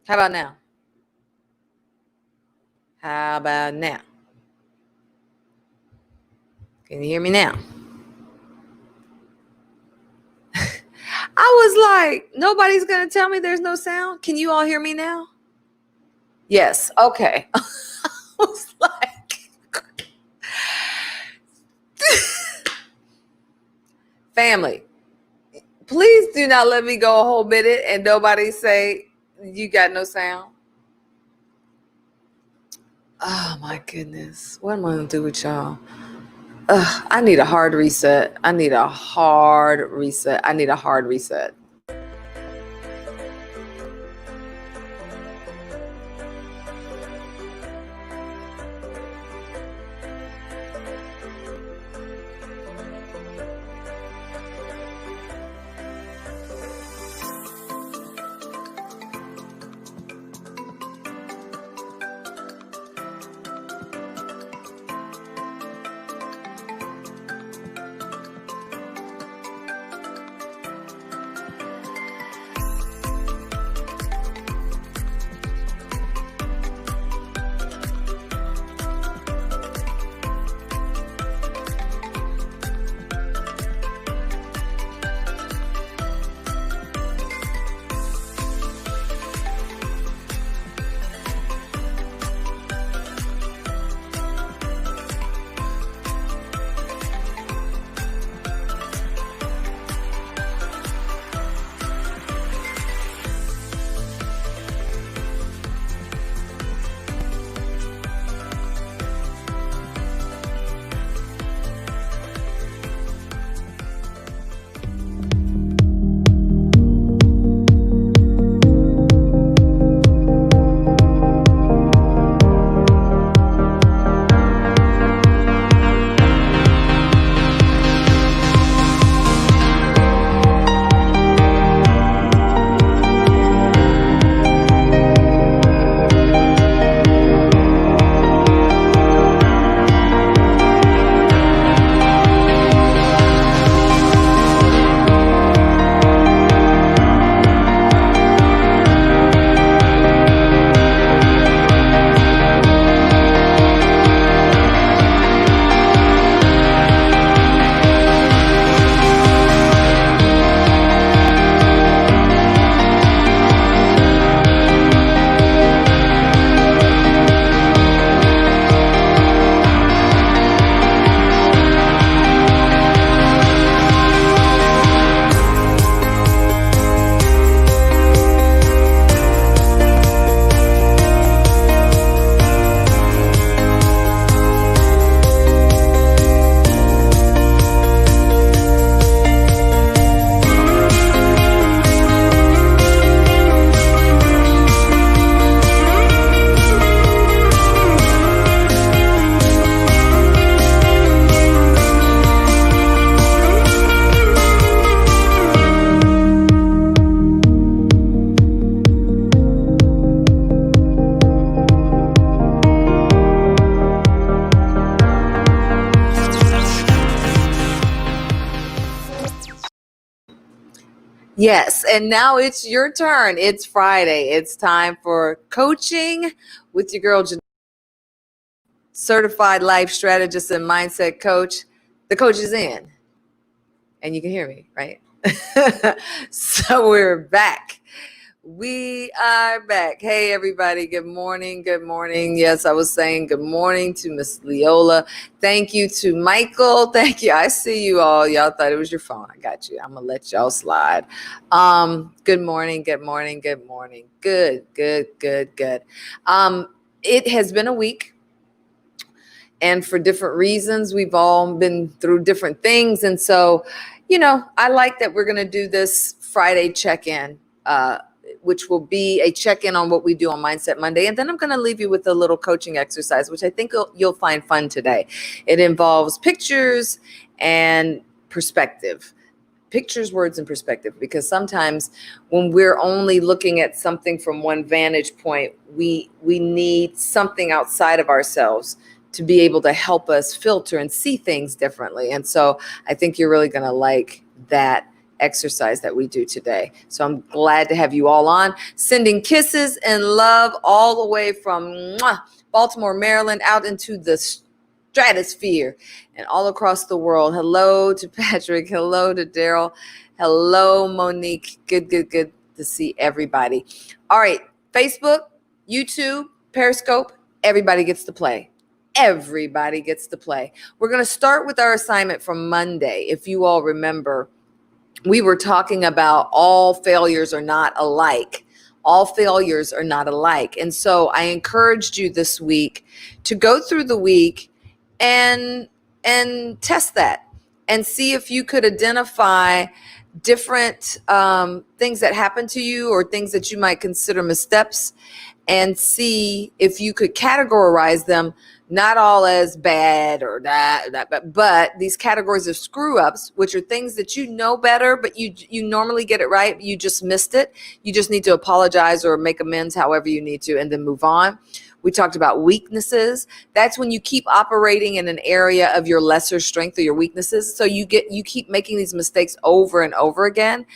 How about now? How about now? Can you hear me now? I was like, nobody's going to tell me there's no sound. Can you all hear me now? Yes. Okay. I was like, family, please do not let me go a whole minute and nobody say you got no sound. Oh my goodness. What am I going to do with y'all? I need a hard reset. I need a hard reset. I need a hard reset. Yes, and now it's your turn. It's Friday. It's time for coaching with your girl, certified life strategist and mindset coach. The coach is in, and you can hear me, right? So we're back. We are back. Hey, everybody. Good morning. Good morning. Yes, I was saying good morning to Miss Leola. Thank you to Michael. Thank you. I see you all. Y'all thought it was your phone. I got you. I'm going to let y'all slide. Good morning. Good morning. Good morning. Good. It has been a week. And for different reasons, we've all been through different things. And so, I like that we're going to do this Friday check-in, which will be a check-in on what we do on Mindset Monday. And then I'm going to leave you with a little coaching exercise, which I think you'll find fun today. It involves pictures and perspective. Pictures, words, and perspective, because sometimes when we're only looking at something from one vantage point, we need something outside of ourselves to be able to help us filter and see things differently. And so I think you're really going to like that exercise that we do today. So I'm glad to have you all on. Sending kisses and love all the way from Baltimore, Maryland, out into the stratosphere and all across the world. Hello to Patrick. Hello to Daryl. Hello, Monique. Good to see everybody. All right, Facebook, YouTube, Periscope, everybody gets to play. Everybody gets to play. We're going to start with our assignment from Monday. If you all remember, we were talking about all failures are not alike. All failures are not alike. And so I encouraged you this week to go through the week and test that and see if you could identify different things that happen to you or things that you might consider missteps, and see if you could categorize them, not all as bad or but these categories of screw ups, which are things that you know better, but you normally get it right. You just missed it. You just need to apologize or make amends however you need to, and then move on. We talked about weaknesses. That's when you keep operating in an area of your lesser strength or your weaknesses. So you keep making these mistakes over and over again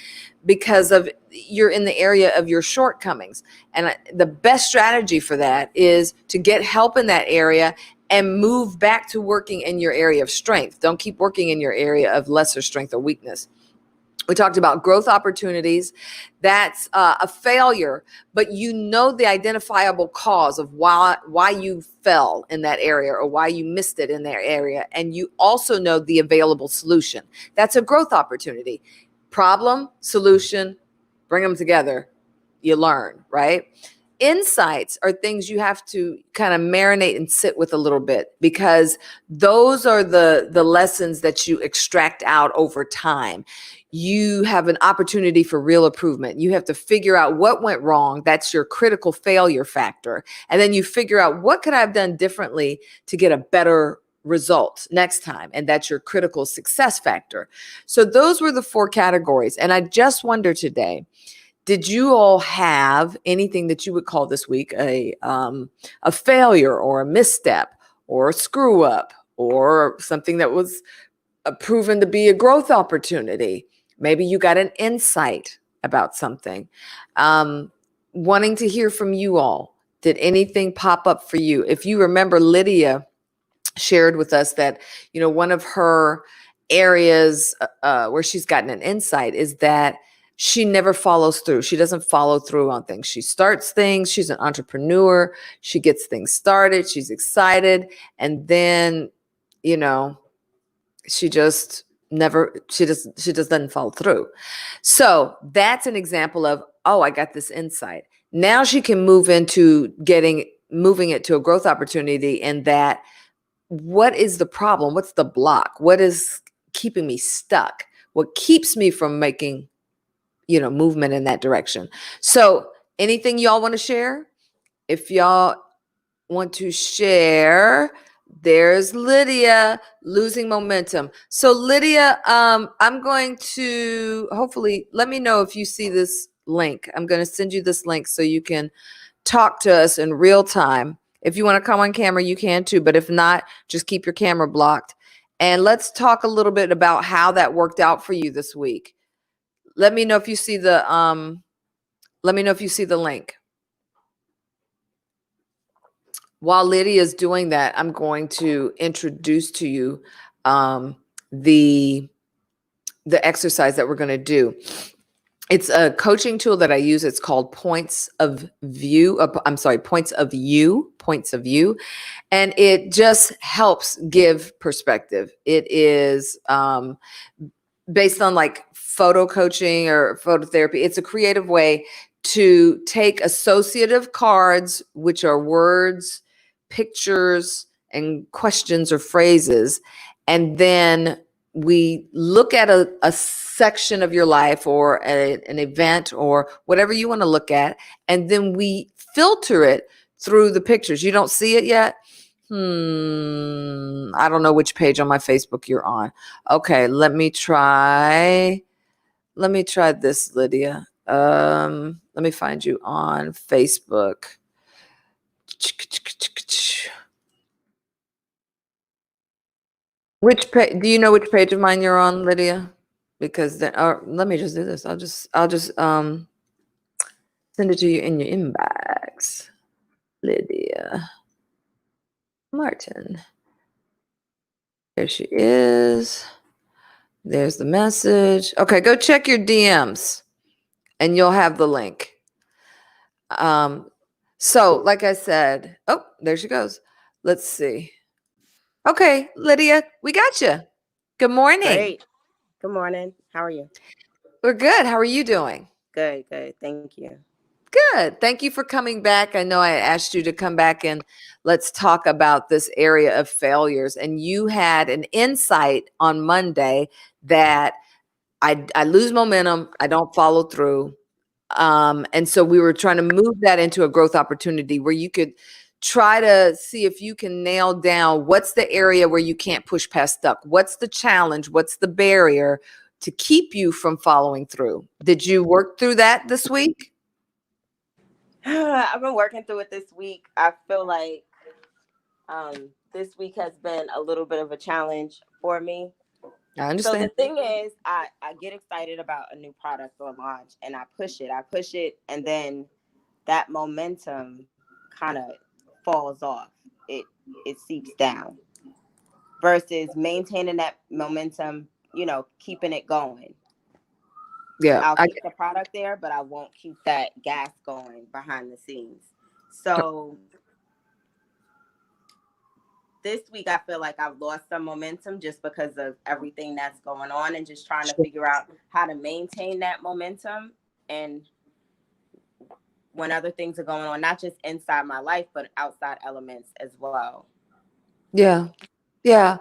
because of you're in the area of your shortcomings. And the best strategy for that is to get help in that area and move back to working in your area of strength. Don't keep working in your area of lesser strength or weakness. We talked about growth opportunities. That's a failure, but you know the identifiable cause of why you fell in that area or why you missed it in that area. And you also know the available solution. That's a growth opportunity. Problem, solution, bring them together, you learn, right? Insights are things you have to kind of marinate and sit with a little bit, because those are the lessons that you extract out over time. You have an opportunity for real improvement. You have to figure out what went wrong. That's your critical failure factor. And then you figure out, what could I have done differently to get a better result next time? And that's your critical success factor. So those were the 4 categories. And I just wonder today, did you all have anything that you would call this week a failure or a misstep or a screw up or something that was proven to be a growth opportunity? Maybe you got an insight about something. Wanting to hear from you all. Did anything pop up for you? If you remember, Lydia shared with us that, one of her areas where she's gotten an insight is that she never follows through. She doesn't follow through on things. She starts things. She's an entrepreneur. She gets things started. She's excited. And then, she just doesn't follow through. So that's an example of, I got this insight. Now she can move into moving it to a growth opportunity, and that, what is the problem? What's the block? What is keeping me stuck? What keeps me from making, movement in that direction? So anything y'all want to share? If y'all want to share, there's Lydia, losing momentum. So Lydia, I'm going to hopefully, let me know if you see this link. I'm going to send you this link so you can talk to us in real time. If you want to come on camera, you can too. But if not, just keep your camera blocked. And let's talk a little bit about how that worked out for you this week. Let me know if you see the link. While Lydia is doing that, I'm going to introduce to you the exercise that we're going to do. It's a coaching tool that I use. It's called Points of You. And it just helps give perspective. It is based on like photo coaching or phototherapy. It's a creative way to take associative cards, which are words, pictures, and questions or phrases, and then we look at a section of your life or an event or whatever you want to look at, and then we filter it through the pictures. You don't see it yet? I don't know which page on my Facebook you're on. Okay, let me try this, Lydia. Let me find you on Facebook. Which page? Do you know which page of mine you're on, Lydia? because then, or let me just do this. I'll just send it to you in your inbox. Lydia Martin. There she is. There's the message. Okay, go check your DMs and you'll have the link. So like I said, oh, there she goes. Let's see. Okay, Lydia, we got you. Good morning. Great. Good morning. How are you? We're good. How are you doing? Good, good. Thank you. Good. Thank you for coming back. I know I asked you to come back and let's talk about this area of failures. And you had an insight on Monday that I lose momentum, I don't follow through. And so we were trying to move that into a growth opportunity where you could try to see if you can nail down what's the area where you can't push past stuck. What's the challenge? What's the barrier to keep you from following through? Did you work through that this week? I've been working through it this week. I feel like this week has been a little bit of a challenge for me. I So the understand. thing is, I get excited about a new product or launch and I push it, and then that momentum kind of falls off. It seeps down versus maintaining that momentum, keeping it going. Yeah. I'll keep the product there, but I won't keep that gas going behind the scenes. So this week, I feel like I've lost some momentum just because of everything that's going on and just trying to figure out how to maintain that momentum. And when other things are going on, not just inside my life, but outside elements as well. Yeah. Yeah.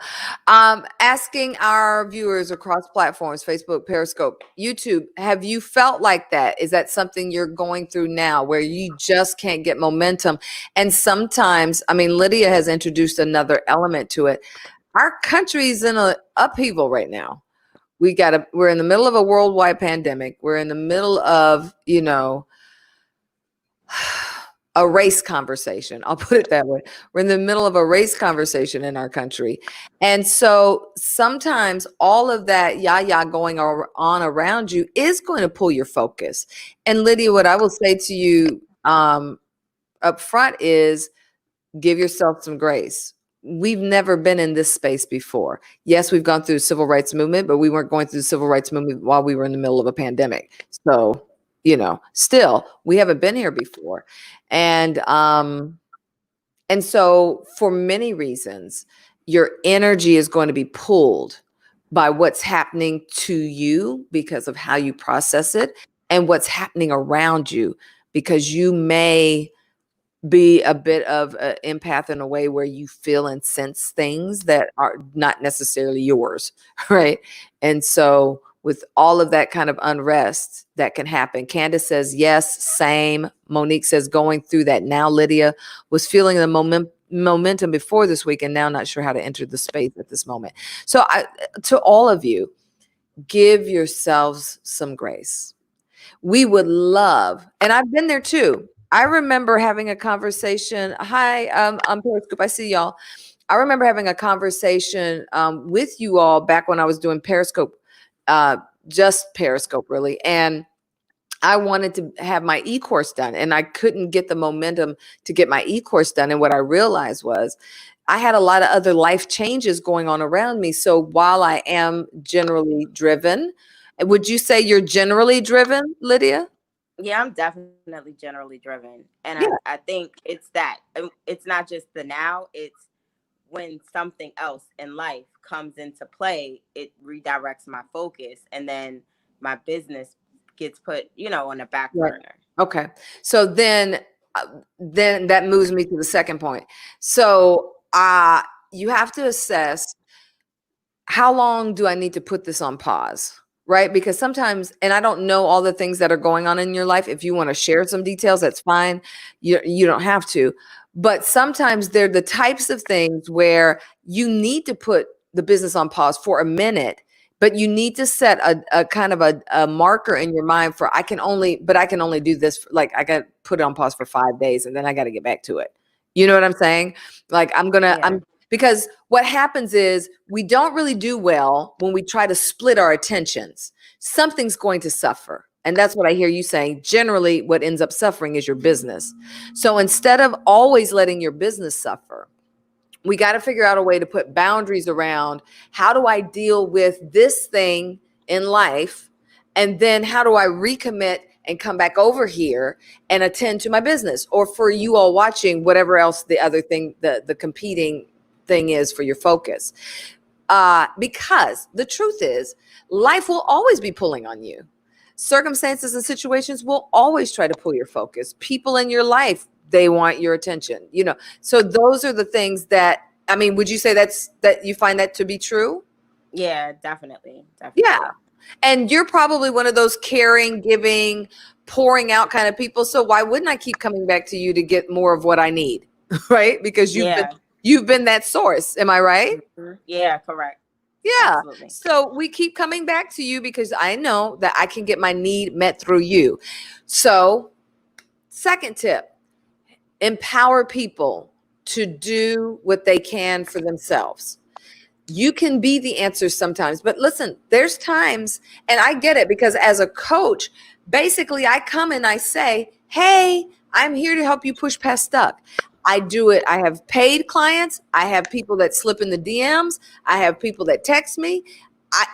Asking our viewers across platforms, Facebook, Periscope, YouTube, have you felt like that? Is that something you're going through now where you just can't get momentum? And sometimes, I mean, Lydia has introduced another element to it. Our country's in a upheaval right now. We're in the middle of a worldwide pandemic. We're in the middle of, a race conversation. I'll put it that way. We're in the middle of a race conversation in our country. And so sometimes all of that yah going on around you is going to pull your focus. And Lydia, what I will say to you up front is give yourself some grace. We've never been in this space before. Yes, we've gone through the civil rights movement, but we weren't going through the civil rights movement while we were in the middle of a pandemic. So still we haven't been here before. And so for many reasons, your energy is going to be pulled by what's happening to you because of how you process it and what's happening around you, because you may be a bit of an empath in a way where you feel and sense things that are not necessarily yours, right? And so with all of that kind of unrest that can happen, Candace says, yes, same. Monique says, going through that now. Lydia was feeling the momentum before this week and now not sure how to enter the space at this moment. So to all of you, give yourselves some grace. We would love, and I've been there too. I remember having a conversation. Hi, I'm Periscope. I see y'all. I remember having a conversation with you all back when I was doing Periscope, just Periscope really. And I wanted to have my e-course done and I couldn't get the momentum to get my e-course done. And what I realized was I had a lot of other life changes going on around me. So while I am generally driven, would you say you're generally driven, Lydia? Yeah, I'm definitely generally driven. And I Yeah. think it's not just the now, it's when something else in life comes into play, it redirects my focus and then my business gets put, on the back Right. burner. Okay. So then that moves me to the second point. So you have to assess, how long do I need to put this on pause? Right? Because sometimes, and I don't know all the things that are going on in your life. If you want to share some details, that's fine. You don't have to. But sometimes they're the types of things where you need to put the business on pause for a minute, but you need to set a kind of a marker in your mind for I can only do this. Like I got to put it on pause for 5 days and then I got to get back to it. You know what I'm saying? Like I'm Yeah. Because what happens is we don't really do well when we try to split our attentions. Something's going to suffer. And that's what I hear you saying. Generally, what ends up suffering is your business. So instead of always letting your business suffer, we got to figure out a way to put boundaries around how do I deal with this thing in life? And then how do I recommit and come back over here and attend to my business? Or for you all watching, whatever else the other thing, the competing thing is for your focus. Because the truth is, life will always be pulling on you. Circumstances and situations will always try to pull your focus. People in your life, they want your attention, So those are the things that, I mean, would you say that you find that to be true? Yeah, definitely. Yeah. And you're probably one of those caring, giving, pouring out kind of people. So why wouldn't I keep coming back to you to get more of what I need? Right? Because you've been that source. Am I right? Mm-hmm. Yeah, correct. Yeah. Absolutely. So we keep coming back to you because I know that I can get my need met through you. So, second tip, empower people to do what they can for themselves. You can be the answer sometimes, but listen, there's times, and I get it because as a coach, basically I come and I say, hey, I'm here to help you push past stuck. I do it. I have paid clients. I have people that slip in the DMs. I have people that text me.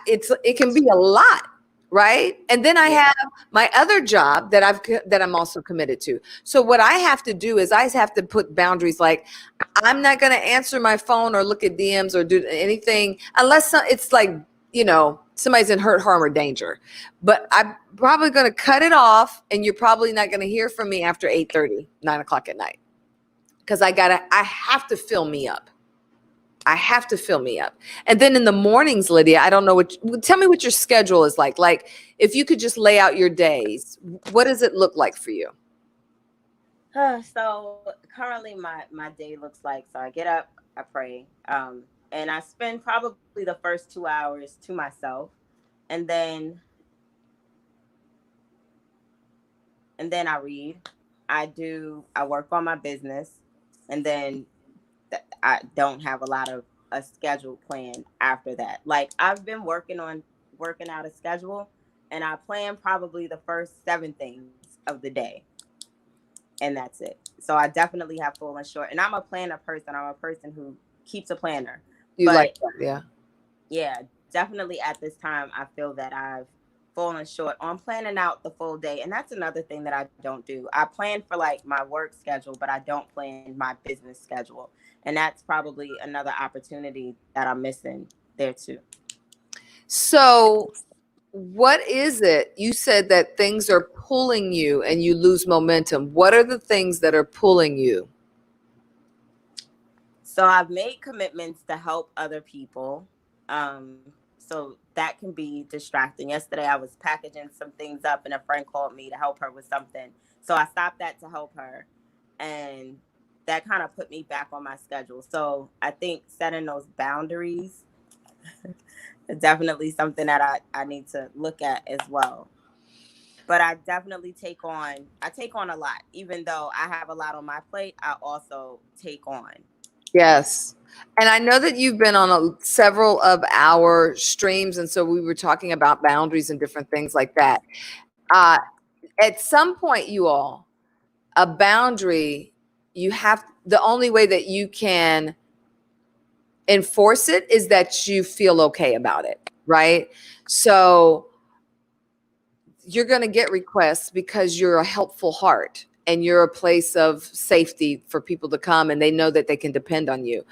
It can be a lot, right? And then I have my other job that I'm also committed to. So what I have to do is I have to put boundaries. Like, I'm not going to answer my phone or look at DMs or do anything unless it's like, somebody's in hurt, harm, or danger. But I'm probably going to cut it off, and you're probably not going to hear from me after 8:30, 9 o'clock at night. Because I have to fill me up. I have to fill me up. And then in the mornings, Lydia, I don't know tell me what your schedule is like. Like, if you could just lay out your days, what does it look like for you? So currently my day looks like, so I get up, I pray, and I spend probably the first 2 hours to myself, and then I read. I work on my business, and then I don't have a lot of a schedule planned after that. Like, I've been working out a schedule, and I plan probably the first 7 things of the day, and that's it. So I definitely have fallen short. And I'm a planner person. I'm a person who keeps a planner. You like that, yeah. Yeah, definitely at this time, I feel that I've fallen short on planning out the full day. And that's another thing that I don't do. I plan for like my work schedule, but I don't plan my business schedule. And that's probably another opportunity that I'm missing there too. So what is it? You said that things are pulling you and you lose momentum. What are the things that are pulling you? So I've made commitments to help other people. So that can be distracting. Yesterday I was packaging some things up and a friend called me to help her with something. So I stopped that to help her. And that kind of put me back on my schedule. So I think setting those boundaries is definitely something that I need to look at as well. But I definitely take on a lot. Even though I have a lot on my plate, I also take on. Yes. And I know that you've been on several of our streams. And so we were talking about boundaries and different things like that. At some point, you all, a boundary, the only way that you can enforce it is that you feel okay about it, right? So you're going to get requests because you're a helpful heart and you're a place of safety for people to come and they know that they can depend on you.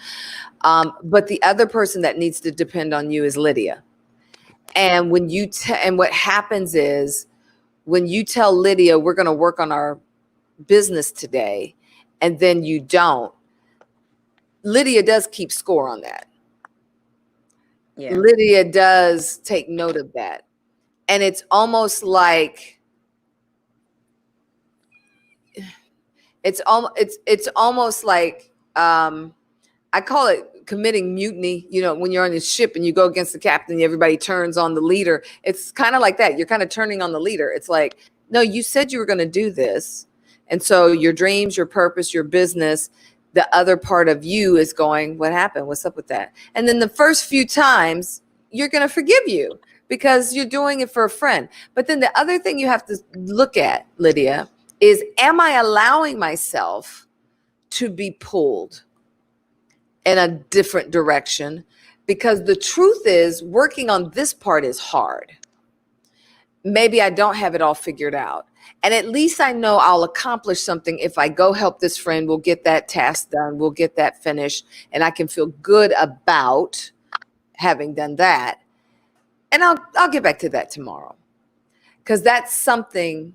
But the other person that needs to depend on you is Lydia. And when and what happens is when you tell Lydia, we're going to work on our business today, and then you don't, Lydia does keep score on that. Yeah. Lydia does take note of that. And it's almost like it's almost like I call it committing mutiny. When you're on the ship and you go against the captain, everybody turns on the leader. It's kind of like that. You're kind of turning on the leader. It's like, no, you said you were going to do this. And so your dreams, your purpose, your business, the other part of you is going, what happened? What's up with that? And then the first few times you're going to forgive you because you're doing it for a friend. But then the other thing you have to look at, Lydia, is am I allowing myself to be pulled in a different direction? Because the truth is, working on this part is hard. Maybe I don't have it all figured out. And at least I know I'll accomplish something if I go help this friend. We'll get that task done. We'll get that finished. And I can feel good about having done that. And I'll get back to that tomorrow. Because that's something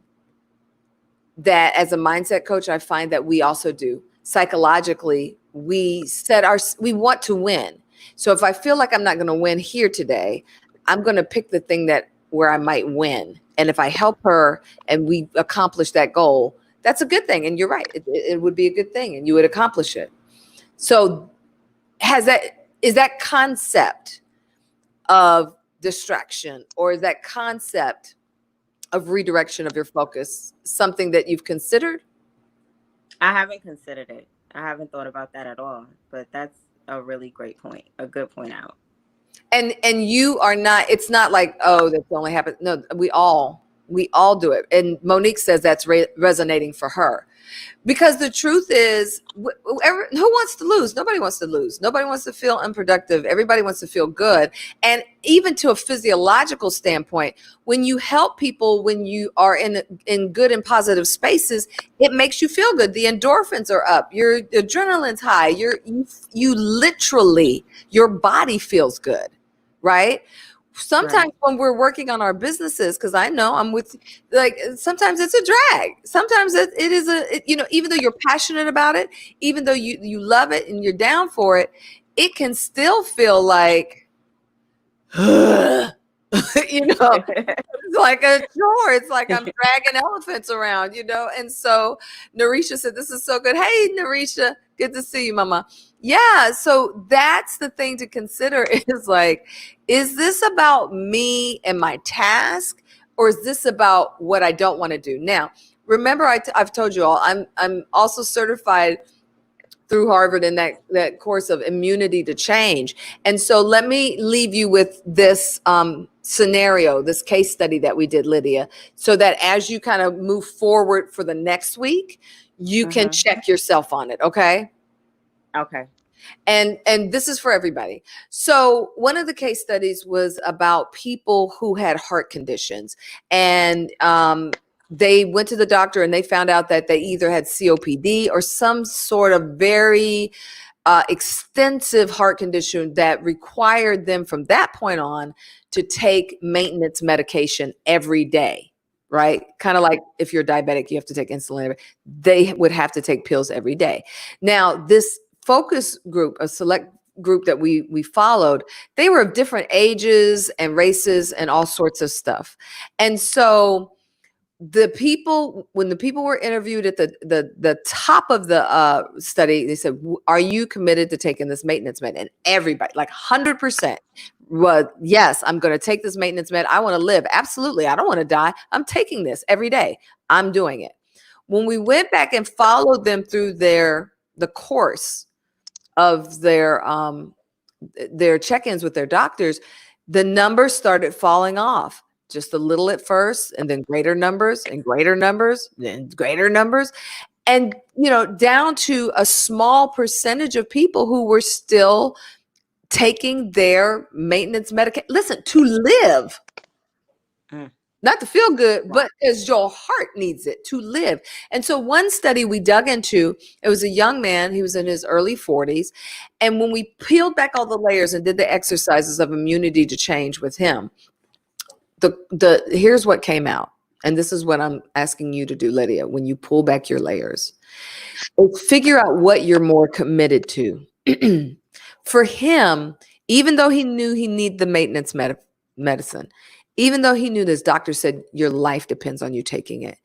that as a mindset coach, I find that we also do. Psychologically, we want to win. So if I feel like I'm not going to win here today, I'm going to pick the thing where I might win. And if I help her and we accomplish that goal, that's a good thing. And you're right. It would be a good thing and you would accomplish it. So is that concept of distraction, or is that concept of redirection of your focus something that you've considered? I haven't considered it. I haven't thought about that at all, but that's a really great point, a good point out. And you are not, it's not like, oh, that's only happened. No, we all do it. And Monique says that's resonating for her. Because the truth is, who wants to lose? Nobody wants to lose. Nobody wants to feel unproductive. Everybody wants to feel good. And even to a physiological standpoint, when you help people, when you are in good and positive spaces, it makes you feel good. The endorphins are up. Your adrenaline's high. You literally, your body feels good, right? Sometimes when we're working on our businesses, because I know I'm with, like, sometimes it's a drag. Sometimes it is even though you're passionate about it, even though you love it and you're down for it, it can still feel like, it's like a chore. It's like I'm dragging elephants around, And so Narisha said, this is so good. Hey, Narisha, good to see you, mama. Yeah. So that's the thing to consider is like, is this about me and my task, or is this about what I don't want to do? Now, remember, I've told you all, I'm also certified through Harvard in that course of immunity to change. And so let me leave you with this scenario, this case study that we did, Lydia, so that as you kind of move forward for the next week, you can check yourself on it. Okay. Okay. And this is for everybody. So one of the case studies was about people who had heart conditions, and they went to the doctor and they found out that they either had COPD or some sort of very extensive heart condition that required them from that point on to take maintenance medication every day, right? Kind of like if you're diabetic, you have to take insulin. They would have to take pills every day. Now, this focus group, a select group that we followed, they were of different ages and races and all sorts of stuff. And so when the people were interviewed at the top of the study, they said, are you committed to taking this maintenance med? And everybody, like 100%, was, yes, I'm going to take this maintenance med. I want to live. Absolutely. I don't want to die. I'm taking this every day. I'm doing it. When we went back and followed them through the course of their check-ins with their doctors, the numbers started falling off. Just a little at first, and then greater numbers and greater numbers and greater numbers. And, down to a small percentage of people who were still taking their maintenance medication. Listen, to live, not to feel good, but as your heart needs it to live. And so one study we dug into, it was a young man, he was in his early 40s. And when we peeled back all the layers and did the exercises of immunity to change with him, here's what came out. And this is what I'm asking you to do, Lydia, when you pull back your layers. Is figure out what you're more committed to. For him, even though he knew he needed the maintenance medicine, even though he knew this doctor said your life depends on you taking it,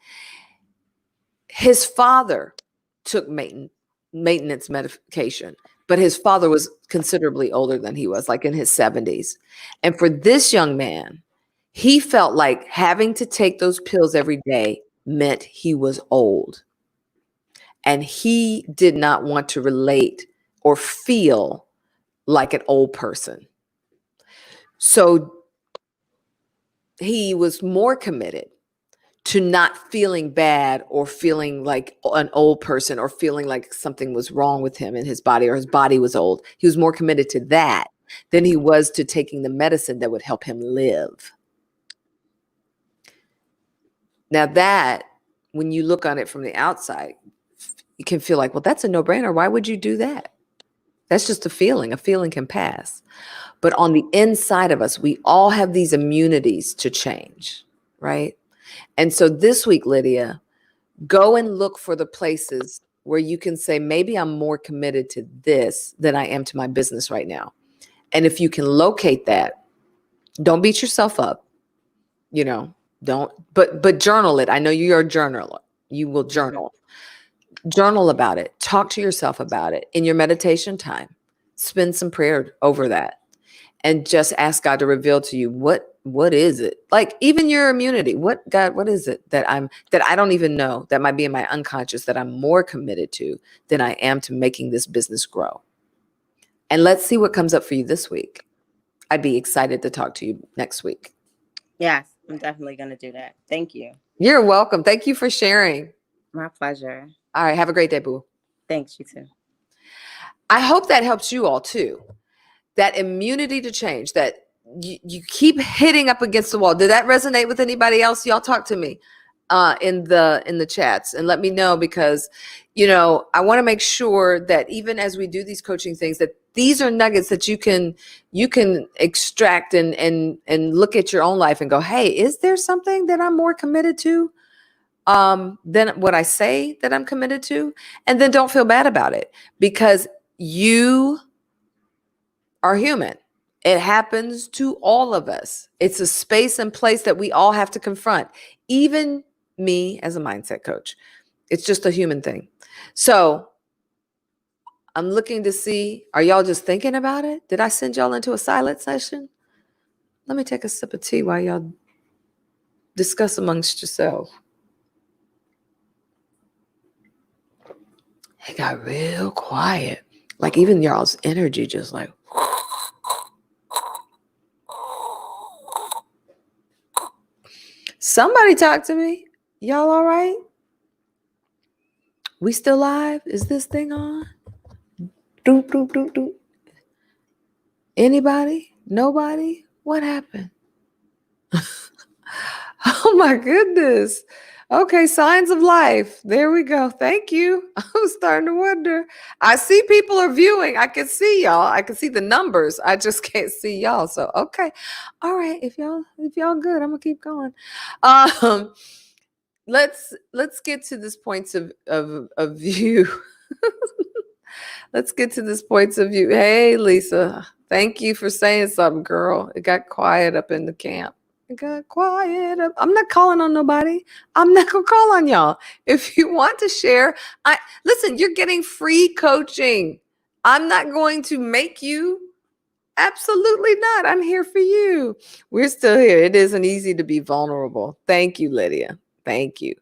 his father took maintenance medication, but his father was considerably older than he was, like in his 70s. And for this young man, he felt like having to take those pills every day meant he was old. And he did not want to relate or feel like an old person. So he was more committed to not feeling bad or feeling like an old person or feeling like something was wrong with him in his body or his body was old. He was more committed to that than he was to taking the medicine that would help him live. Now that, when you look on it from the outside, you can feel like, well, that's a no-brainer. Why would you do that? That's just a feeling. A feeling can pass. But on the inside of us, we all have these immunities to change, right? And so this week, Lydia, go and look for the places where you can say, maybe I'm more committed to this than I am to my business right now. And if you can locate that, don't beat yourself up, don't, but journal it. I know you're a journaler. You will journal. Journal about it. Talk to yourself about it in your meditation time. Spend some prayer over that and just ask God to reveal to you what is it? Like even your immunity. What is it that I don't even know, that might be in my unconscious, that I'm more committed to than I am to making this business grow? And let's see what comes up for you this week. I'd be excited to talk to you next week. Yes, I'm definitely going to do that. Thank you. You're welcome. Thank you for sharing. My pleasure. All right. Have a great day, boo. Thanks, you too. I hope that helps you all too. That immunity to change, that you keep hitting up against the wall. Did that resonate with anybody else? Y'all talk to me in the chats and let me know, because I want to make sure that even as we do these coaching things, that these are nuggets that you can extract and look at your own life and go, hey, is there something that I'm more committed to than what I say that I'm committed to? And then don't feel bad about it, because you are human. It happens to all of us. It's a space and place that we all have to confront. Even me as a mindset coach. It's just a human thing. So I'm looking to see, are y'all just thinking about it? Did I send y'all into a silent session? Let me take a sip of tea while y'all discuss amongst yourself. It got real quiet. Like even y'all's energy just like. Somebody talk to me. Y'all all right? We still live? Is this thing on? Doop, doop, doop, doop. Anybody? Nobody? What happened? Oh my goodness. Okay, signs of life. There we go. Thank you. I'm starting to wonder. I see people are viewing. I can see y'all. I can see the numbers. I just can't see y'all. So okay. All right. If y'all good, I'm gonna keep going. Let's get to this points of view. Let's get to this points of view. Hey, Lisa, thank you for saying something, girl. It got quiet up in the camp. It got quiet up. I'm not calling on nobody. I'm not gonna call on y'all. If you want to share, listen, you're getting free coaching. I'm not going to make you. Absolutely not. I'm here for you. We're still here. It isn't easy to be vulnerable. Thank you, Lydia. Thank you.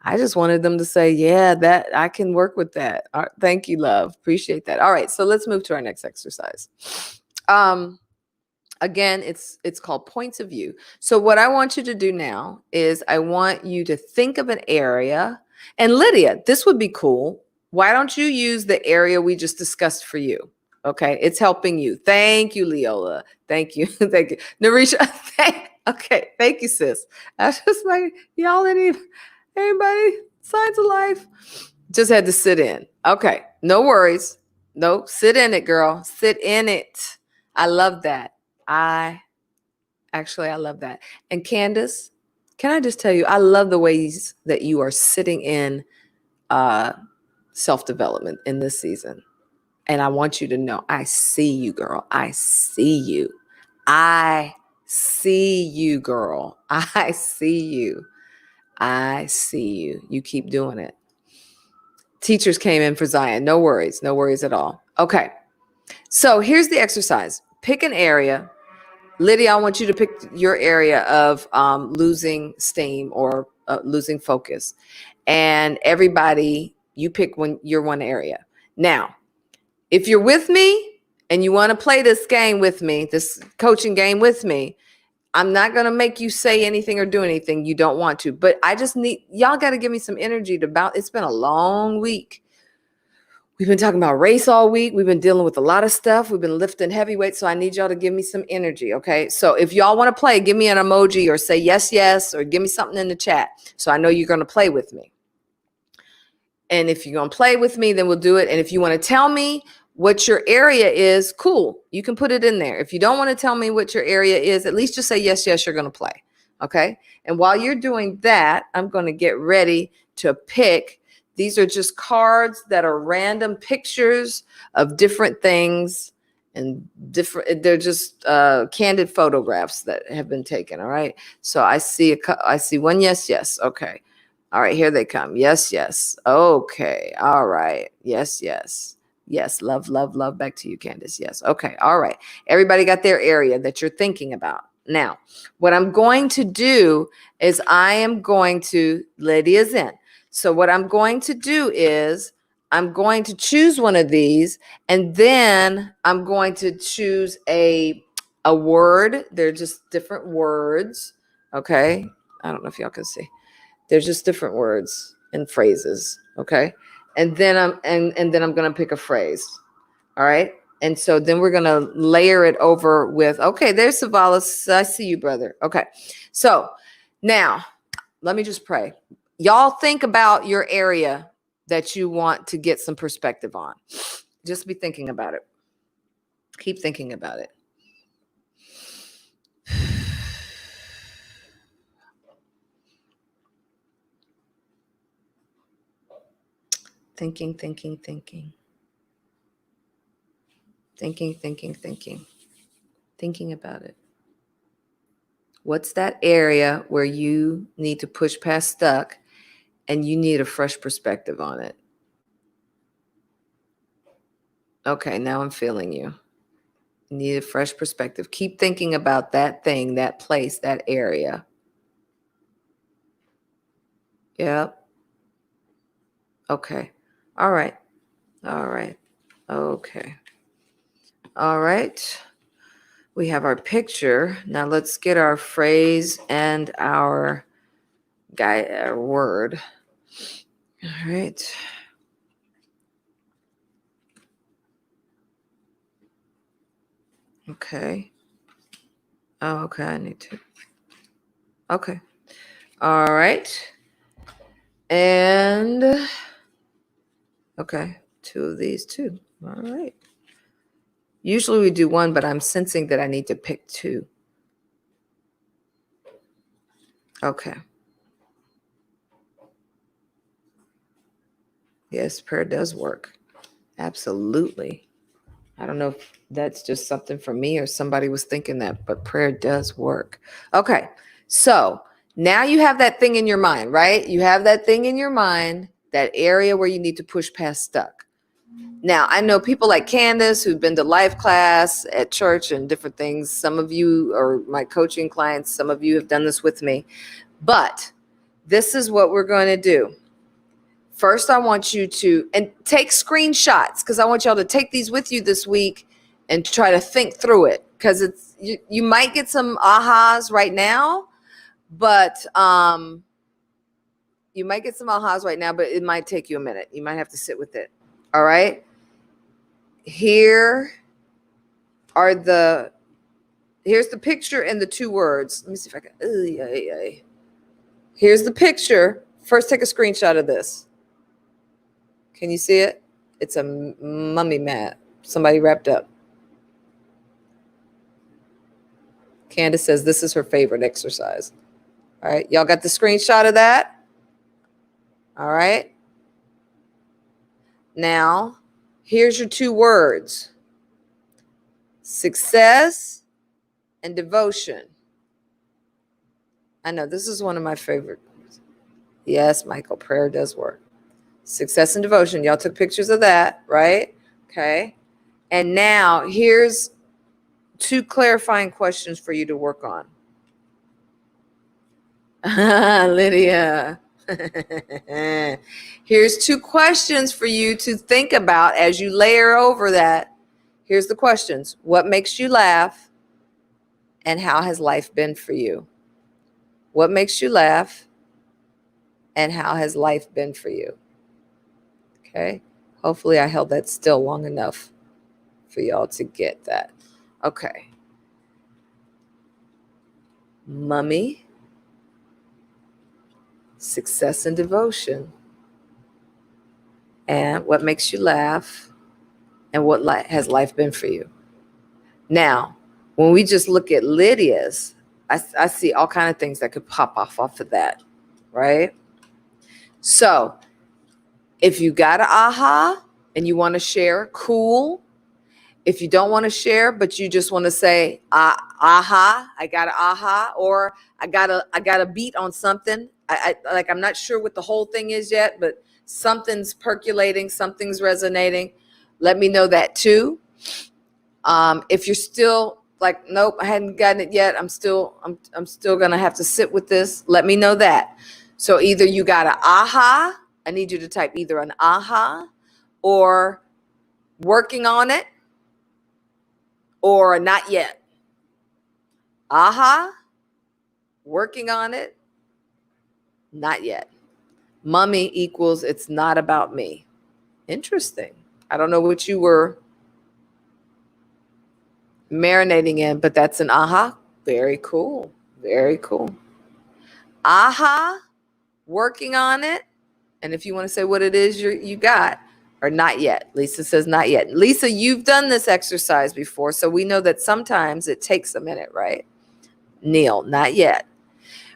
I just wanted them to say, yeah, that I can work with that. Thank you, love. Appreciate that. All right. So let's move to our next exercise. Again, it's called points of view. So what I want you to do now is I want you to think of an area. And Lydia, this would be cool. Why don't you use the area we just discussed for you? Okay, it's helping you. Thank you, Leola. Thank you. Thank you. Narisha, okay, thank you, sis. I was just like, y'all, anybody, signs of life? Just had to sit in. Okay, no worries. No, sit in it, girl. Sit in it. I love that. I love that. And Candace, can I just tell you, I love the ways that you are sitting in self-development in this season. And I want you to know, I see you, girl. I see you. I see you, girl. I see you. I see you. You keep doing it. Teachers came in for Zion. No worries. No worries at all. Okay. So here's the exercise. Pick an area. Lydia, I want you to pick your area of losing steam or losing focus. And everybody You pick your one area. Now, if you're with me and you want to play this game with me, this coaching game with me, I'm not going to make you say anything or do anything you don't want to, but I just need, y'all got to give me some energy it's been a long week. We've been talking about race all week. We've been dealing with a lot of stuff. We've been lifting heavy weights. So I need y'all to give me some energy. Okay. So if y'all want to play, give me an emoji or say yes, yes, or give me something in the chat. So I know you're going to play with me. And if you're going to play with me, then we'll do it. And if you want to tell me what your area is, cool. You can put it in there. If you don't want to tell me what your area is, at least just say yes, yes, you're going to play. Okay. And while you're doing that, I'm going to get ready to pick. These are just cards that are random pictures of different things and they're just candid photographs that have been taken. All right. So I see one. Yes, yes. Okay. All right, here they come. Yes, yes. Okay. All right. Yes, yes. Yes. Love, love, love. Back to you, Candace. Yes. Okay. All right. Everybody got their area that you're thinking about. Now, what I'm going to do is Lydia's in. So what I'm going to do is I'm going to choose one of these and then I'm going to choose a word. They're just different words. Okay. I don't know if y'all can see. There's just different words and phrases, okay? And then I'm going to pick a phrase. All right? And so then we're going to layer it over with, okay, there's Savalas. I see you, brother. Okay. So now let me just pray. Y'all think about your area that you want to get some perspective on. Just be thinking about it. Keep thinking about it. Thinking. Thinking about it. What's that area where you need to push past stuck and you need a fresh perspective on it? Okay, now I'm feeling you. You need a fresh perspective. Keep thinking about that thing, that place, that area. Yep. Okay. All right. All right. Okay. All right. We have our picture. Now let's get our phrase and our word. All right. Okay. Oh, okay. I need to. Okay. All right. And okay. 2 of these too. All right. Usually we do 1, but I'm sensing that I need to pick 2. Okay. Yes, prayer does work. Absolutely. I don't know if that's just something for me or somebody was thinking that, but prayer does work. Okay. So now you have that thing in your mind, right? You have that thing in your mind, that area where you need to push past stuck. Now, I know people like Candace who've been to life class at church and different things. Some of you are my coaching clients. Some of you have done this with me. But this is what we're going to do. First, I want you to take screenshots because I want y'all to take these with you this week and try to think through it because you might get some ahas right now, but it might take you a minute. You might have to sit with it. All right. Here's the picture and the 2 words. Let me see if I can. Here's the picture. First, take a screenshot of this. Can you see it? It's a mummy mat. Somebody wrapped up. Candace says this is her favorite exercise. All right. Y'all got the screenshot of that? All right. Now, here's your 2 words. Success and devotion. I know this is one of my favorite. Yes, Michael, prayer does work. Success and devotion. Y'all took pictures of that, right? Okay. And now here's 2 clarifying questions for you to work on. Lydia. Here's 2 questions for you to think about as you layer over that. Here's the questions. What makes you laugh? And how has life been for you? What makes you laugh? And how has life been for you? Okay. Hopefully I held that still long enough for y'all to get that. Okay. Mummy, success and devotion. And what makes you laugh? And what has life been for you? Now, when we just look at Lydia's, I see all kind of things that could pop off of that, right? So if you got an aha and you want to share, cool. If you don't want to share, but you just want to say, aha, I got an aha, or I got a beat on something. I'm not sure what the whole thing is yet, but something's percolating, something's resonating. Let me know that too. If you're still like, nope, I hadn't gotten it yet, I'm still gonna have to sit with this. Let me know that. So either you got an aha, I need you to type either an aha or working on it or not yet. Aha, working on it, not yet. Mummy equals it's not about me. Interesting. I don't know what you were marinating in, but that's an aha. Very cool. Very cool. Aha, working on it. And if you want to say what it is you got, or not yet. Lisa says not yet. Lisa, you've done this exercise before, so we know that sometimes it takes a minute, right? Neil, not yet.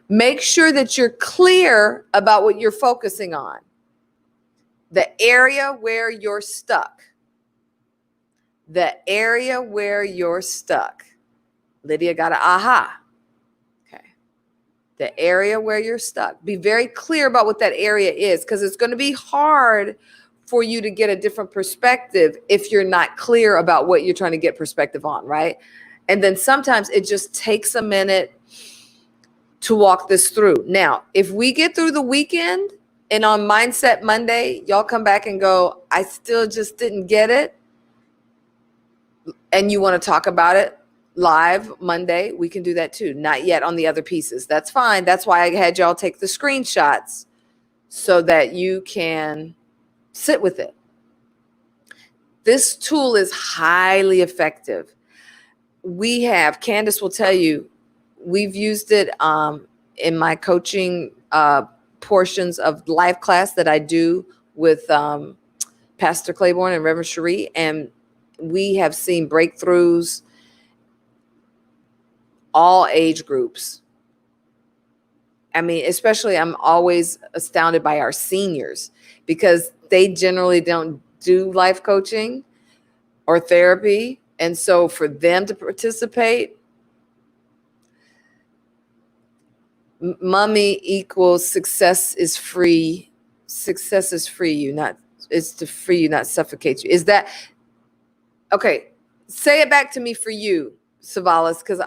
Make sure that you're clear about what you're focusing on. The area where you're stuck. The area where you're stuck. Lydia got an aha. Okay. The area where you're stuck. Be very clear about what that area is, because it's going to be hard for you to get a different perspective if you're not clear about what you're trying to get perspective on, right? And then sometimes it just takes a minute to walk this through. Now, if we get through the weekend and on Mindset Monday, y'all come back and go, I still just didn't get it, and you want to talk about it live Monday, we can do that too. Not yet on the other pieces. That's fine. That's why I had y'all take the screenshots so that you can sit with it. This tool is highly effective. Candace will tell you, we've used it in my coaching portions of live class that I do with Pastor Claiborne and Reverend Cherie, and we have seen breakthroughs all age groups. I mean, especially I'm always astounded by our seniors, because they generally don't do life coaching or therapy. And so for them to participate, Mummy equals success is free. Success is free you, not is to free you, not suffocate you. Is that okay? Say it back to me for you, Savalas, because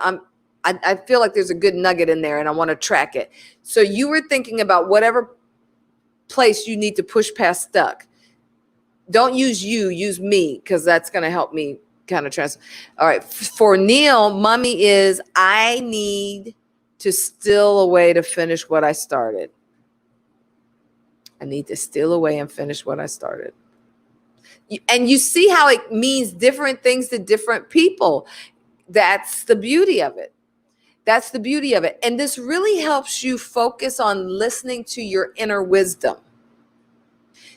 I feel like there's a good nugget in there and I want to track it. So you were thinking about whatever place you need to push past stuck. Don't use you, use me, because that's going to help me kind of trust. All right. For Neil, Mummy is I need to steal away to finish what I started. I need to steal away and finish what I started. And you see how it means different things to different people. That's the beauty of it. That's the beauty of it. And this really helps you focus on listening to your inner wisdom.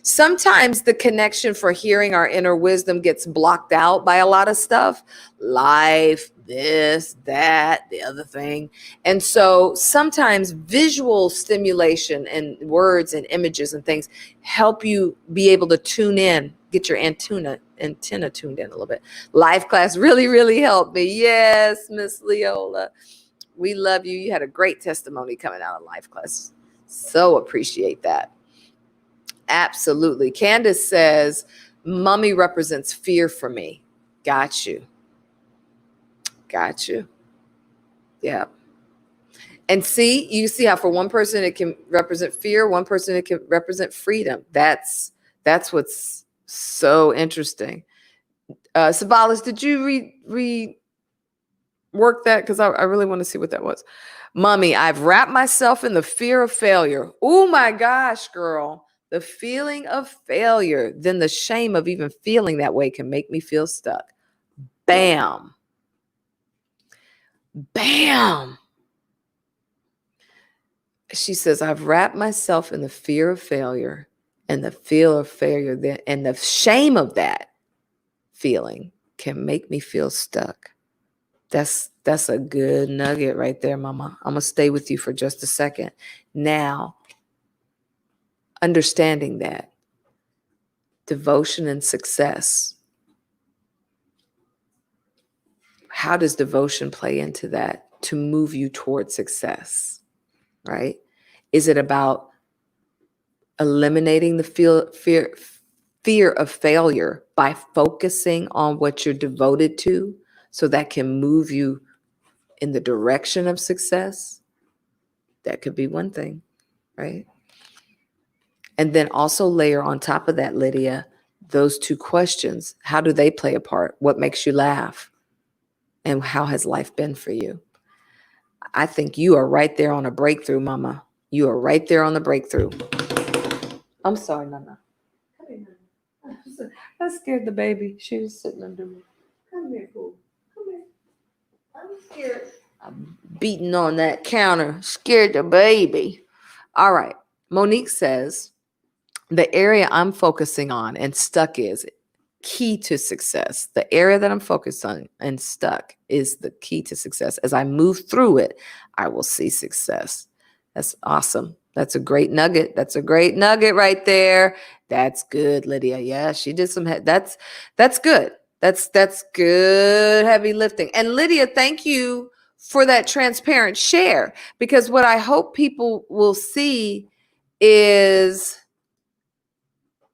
Sometimes the connection for hearing our inner wisdom gets blocked out by a lot of stuff, life, this, that, the other thing. And so sometimes visual stimulation and words and images and things help you be able to tune in, get your antenna tuned in a little bit. Life class really, really helped me. Yes, Miss Leola. We love you. You had a great testimony coming out of life class. So appreciate that. Absolutely. Candace says, Mummy represents fear for me. Got you. Got you. Yeah. And see, you see how for one person it can represent fear, one person it can represent freedom. That's what's so interesting. Savalas, did you rework that? Because I really want to see what that was. Mommy, I've wrapped myself in the fear of failure. Oh my gosh, girl. The feeling of failure, then the shame of even feeling that way can make me feel stuck. Bam. Bam. She says, I've wrapped myself in the fear of failure and the feel of failure, and the shame of that feeling can make me feel stuck. That's a good nugget right there, Mama. I'm going to stay with you for just a second. Now, understanding that devotion and success, how does devotion play into that to move you toward success, right? Is it about eliminating the fear of failure by focusing on what you're devoted to so that can move you in the direction of success? That could be one thing, right? And then also layer on top of that, Lydia, those two questions. How do they play a part? What makes you laugh? And how has life been for you? I think you are right there on a breakthrough, Mama. You are right there on the breakthrough. I'm sorry, Nana. Come here, Nana. I scared the baby. She was sitting under me. Come here, Pooh. Come here. I'm scared. I'm beating on that counter. Scared the baby. All right. Monique says, the area I'm focusing on and stuck is key to success. The area that I'm focused on and stuck is the key to success. As I move through it, I will see success. That's awesome. That's a great nugget. That's a great nugget right there. That's good, Lydia. Yeah, she did some that's good. That's good heavy lifting. And Lydia, thank you for that transparent share, because what I hope people will see is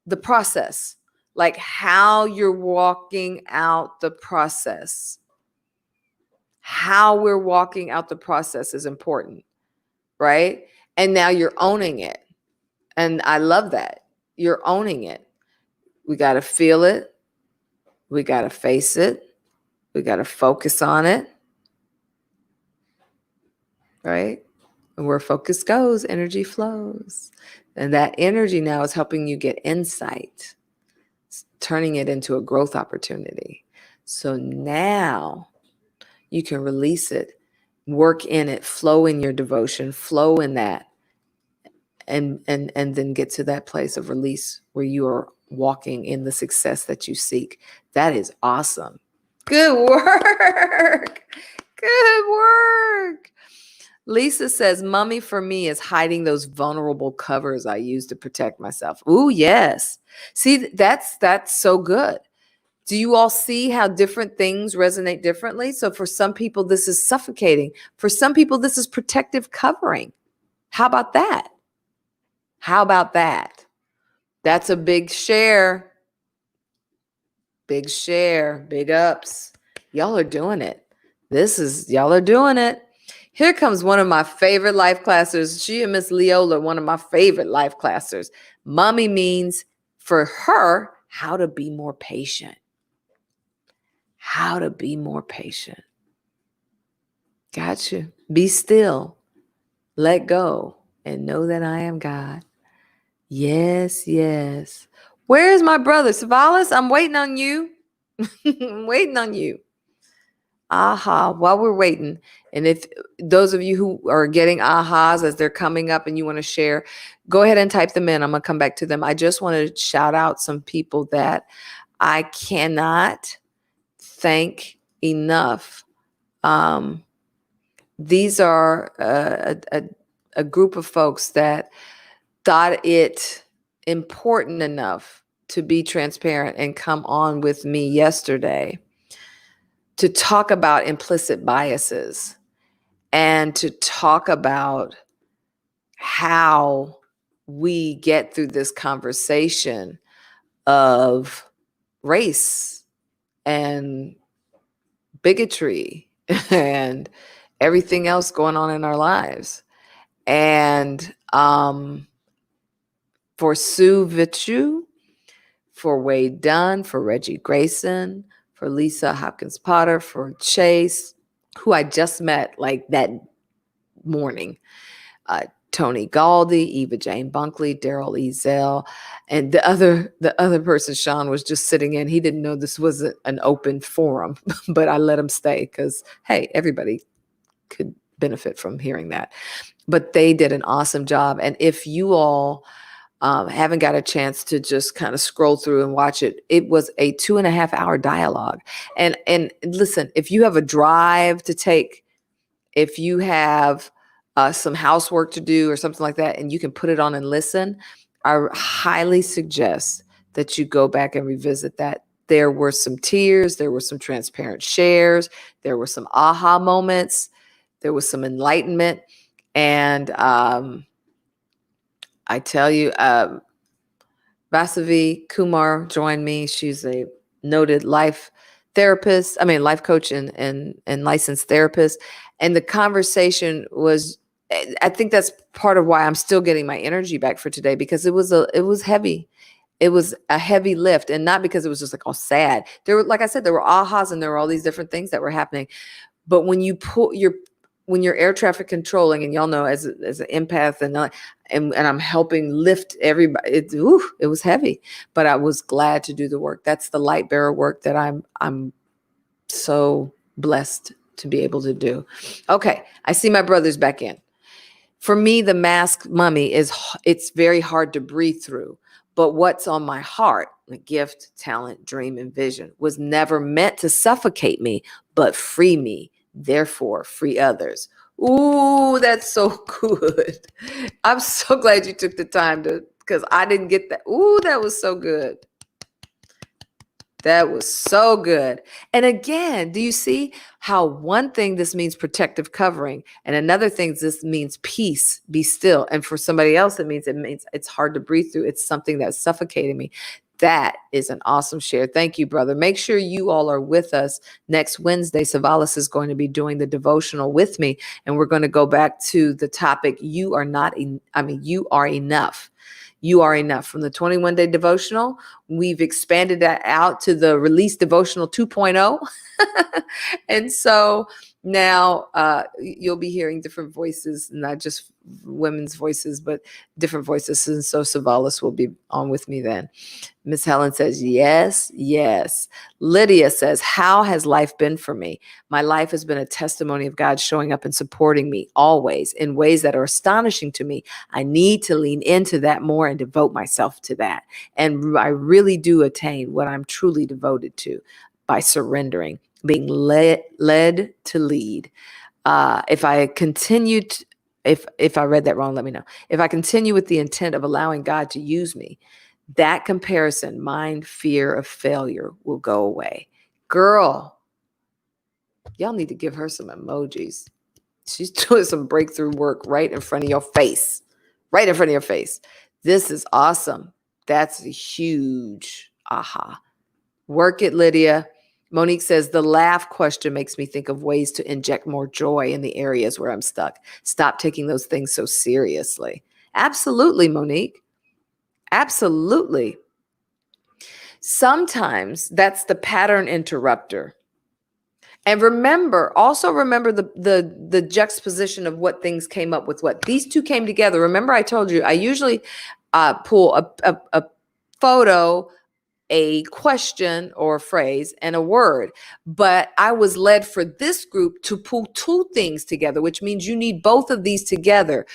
the process, like how you're walking out the process. How we're walking out the process is important, right? And now you're owning it. And I love that. You're owning it. We got to feel it. We got to face it. We got to focus on it, right? And where focus goes, energy flows. And that energy now is helping you get insight, turning it into a growth opportunity. So now you can release it, work in it, flow in your devotion, flow in that, and then get to that place of release where you are walking in the success that you seek. That is awesome. Good work. Good work. Lisa says, Mommy for me is hiding those vulnerable covers I use to protect myself. Ooh, yes. See, that's so good. Do you all see how different things resonate differently? So for some people, this is suffocating. For some people, this is protective covering. How about that? How about that? That's a big share. Big share. Big ups. Y'all are doing it. Y'all are doing it. Here comes one of my favorite life classers. She and Miss Leola, one of my favorite life classers. Mommy means for her, how to be more patient. How to be more patient. Gotcha. Be still. Let go and know that I am God. Yes, yes. Where's my brother? Savalas, I'm waiting on you. I'm waiting on you. Aha, while we're waiting. And if those of you who are getting ahas as they're coming up and you want to share, go ahead and type them in. I'm going to come back to them. I just want to shout out some people that I cannot thank enough. These are a group of folks that thought it important enough to be transparent and come on with me yesterday to talk about implicit biases and to talk about how we get through this conversation of race and bigotry and everything else going on in our lives. And for Sue Vichu, for Wade Dunn, for Reggie Grayson, for Lisa Hopkins Potter, for Chase, who I just met like that morning, Tony Galdi, Eva Jane Bunkley, Daryl Ezel, and the other person, Sean, was just sitting in. He didn't know this was an open forum, but I let him stay because, hey, everybody could benefit from hearing that. But they did an awesome job. And if you all haven't got a chance to just kind of scroll through and watch it, it was a 2.5 hour dialogue. And listen, if you have a drive to take, if you have some housework to do or something like that, and you can put it on and listen, I highly suggest that you go back and revisit that. There were some tears, there were some transparent shares, there were some aha moments, there was some enlightenment. And I tell you, Vasavi Kumar joined me. She's a noted life coach and licensed therapist. And the conversation was, I think that's part of why I'm still getting my energy back for today, because it was heavy. It was a heavy lift, and not because it was just like all sad. There were, like I said, there were ahas and there were all these different things that were happening. But when you're air traffic controlling, and y'all know as an empath, and I'm helping lift everybody, it was heavy, but I was glad to do the work. That's the light bearer work that I'm so blessed to be able to do. Okay, I see my brother's back in. For me, the mask mummy it's very hard to breathe through. But what's on my heart, the gift, talent, dream, and vision, was never meant to suffocate me, but free me. Therefore, free others. Ooh, that's so good. I'm so glad you took the time because I didn't get that. Ooh, that was so good. That was so good. And again, do you see how one thing this means protective covering, and another thing this means peace, be still. And for somebody else, it means it's hard to breathe through. It's something that's suffocating me. That is an awesome share. Thank you, brother. Make sure you all are with us next Wednesday. Savalas is going to be doing the devotional with me, and we're going to go back to the topic, you are enough. You are enough. From the 21-day devotional, we've expanded that out to the release devotional 2.0. And so now you'll be hearing different voices, not just women's voices, but different voices. And so Savalas will be on with me then. Miss Helen says, yes, yes. Lydia says, how has life been for me? My life has been a testimony of God showing up and supporting me always in ways that are astonishing to me. I need to lean into that more and devote myself to that. And I really do attain what I'm truly devoted to by surrendering, being led to lead. If I continued, if I read that wrong, let me know. If I continue with the intent of allowing God to use me, that comparison, mind, fear of failure will go away. Girl, y'all need to give her some emojis. She's doing some breakthrough work right in front of your face. Right in front of your face. This is awesome. That's a huge aha. Work it, Lydia. Monique says, the laugh question makes me think of ways to inject more joy in the areas where I'm stuck. Stop taking those things so seriously. Absolutely, Monique. Absolutely. Sometimes that's the pattern interrupter. And also remember the juxtaposition of what things came up with what. These two came together. Remember I told you I usually pull a photo, a question or a phrase, and a word. But I was led for this group to pull two things together, which means you need both of these together.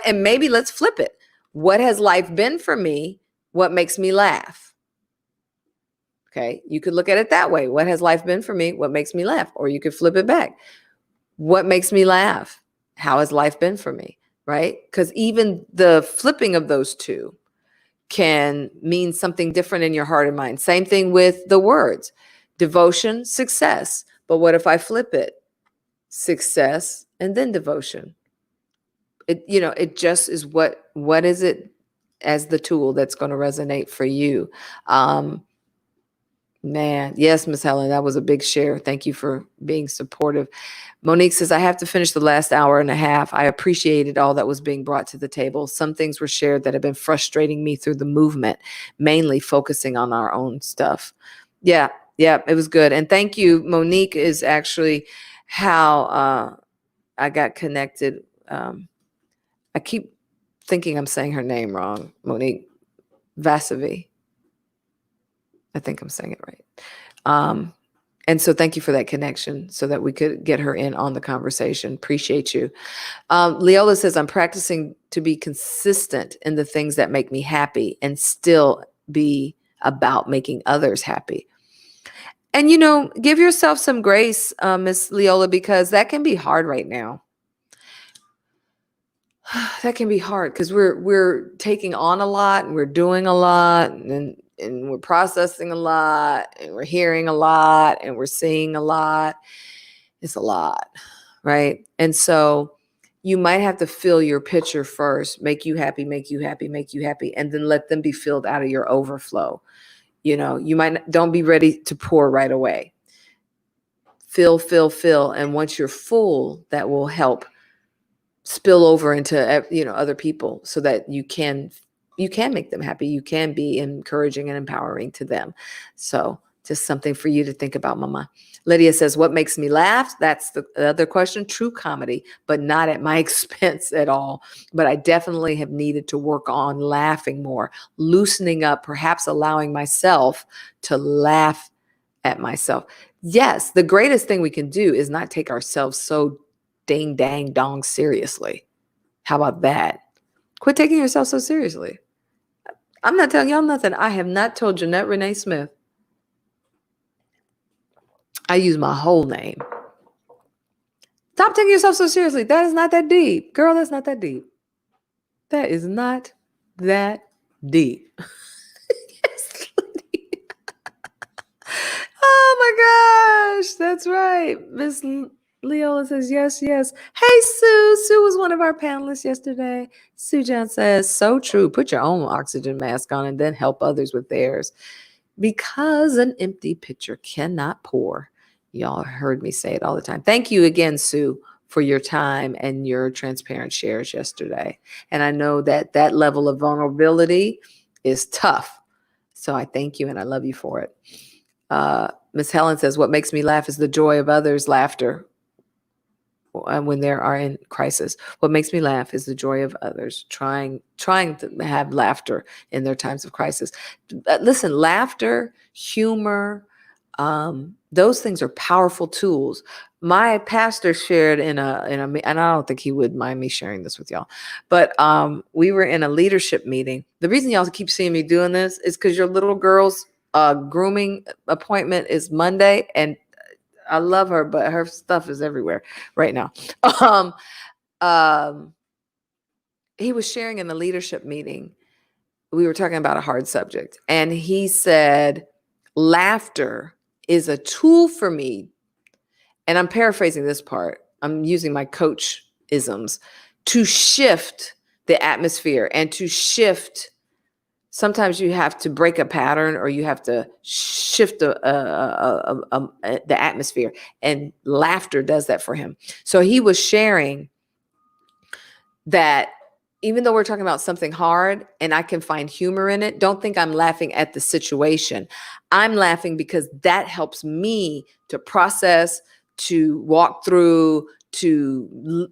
And maybe let's flip it. What has life been for me? What makes me laugh? Okay, you could look at it that way. What has life been for me? What makes me laugh? Or you could flip it back. What makes me laugh? How has life been for me? Right? Because even the flipping of those two can mean something different in your heart and mind. Same thing with the words. Devotion, success. But what if I flip it? Success and then devotion. It just is what is it as the tool that's going to resonate for you. Man, yes, Miss Helen, that was a big share. Thank you for being supportive. Monique says, I have to finish the last hour and a half. I appreciated all that was being brought to the table. Some things were shared that have been frustrating me through the movement, mainly focusing on our own stuff. Yeah, yeah, it was good. And thank you. Monique is actually how I got connected. I keep thinking I'm saying her name wrong. Monique Vasavi. I think I'm saying it right. And so thank you for that connection so that we could get her in on the conversation. Appreciate you. Leola says, I'm practicing to be consistent in the things that make me happy and still be about making others happy. And, give yourself some grace, Miss Leola, because that can be hard right now. That can be hard because we're taking on a lot and we're doing a lot and we're processing a lot and we're hearing a lot and we're seeing a lot. It's a lot, right? And so you might have to fill your pitcher first, make you happy, make you happy, make you happy, and then let them be filled out of your overflow. You might don't be ready to pour right away. Fill, fill, fill. And once you're full, that will help spill over into other people so that you can make them happy. You can be encouraging and empowering to them. So just something for you to think about, Mama. Lydia says, what makes me laugh? That's the other question. True comedy, but not at my expense at all. But I definitely have needed to work on laughing more, loosening up, perhaps allowing myself to laugh at myself. Yes, the greatest thing we can do is not take ourselves so ding dang dong seriously. How about that? Quit taking yourself so seriously. I'm not telling y'all nothing. I have not told Jeanette Renee Smith. I use my whole name. Stop taking yourself so seriously. That is not that deep. Girl, that's not that deep. That is not that deep. Oh my gosh. That's right. Miss Leola says, yes, yes. Hey, Sue. Sue was one of our panelists yesterday. Sue John says, so true. Put your own oxygen mask on and then help others with theirs. Because an empty pitcher cannot pour. Y'all heard me say it all the time. Thank you again, Sue, for your time and your transparent shares yesterday. And I know that that level of vulnerability is tough. So I thank you and I love you for it. Miss Helen says, what makes me laugh is the joy of others' laughter when they are in crisis. What makes me laugh is the joy of others trying to have laughter in their times of crisis. Listen, laughter, humor, those things are powerful tools. My pastor shared in a, and I don't think he would mind me sharing this with y'all, but we were in a leadership meeting. The reason y'all keep seeing me doing this is because your little girl's grooming appointment is Monday, and I love her, but her stuff is everywhere right now. Um, um, he was sharing in the leadership meeting. We were talking about a hard subject, and he said, laughter is a tool for me. And I'm paraphrasing this part. I'm using my coach isms to shift the atmosphere and to shift. Sometimes you have to break a pattern or you have to shift the atmosphere, and laughter does that for him. So he was sharing that even though we're talking about something hard and I can find humor in it, don't think I'm laughing at the situation. I'm laughing because that helps me to process, to walk through, to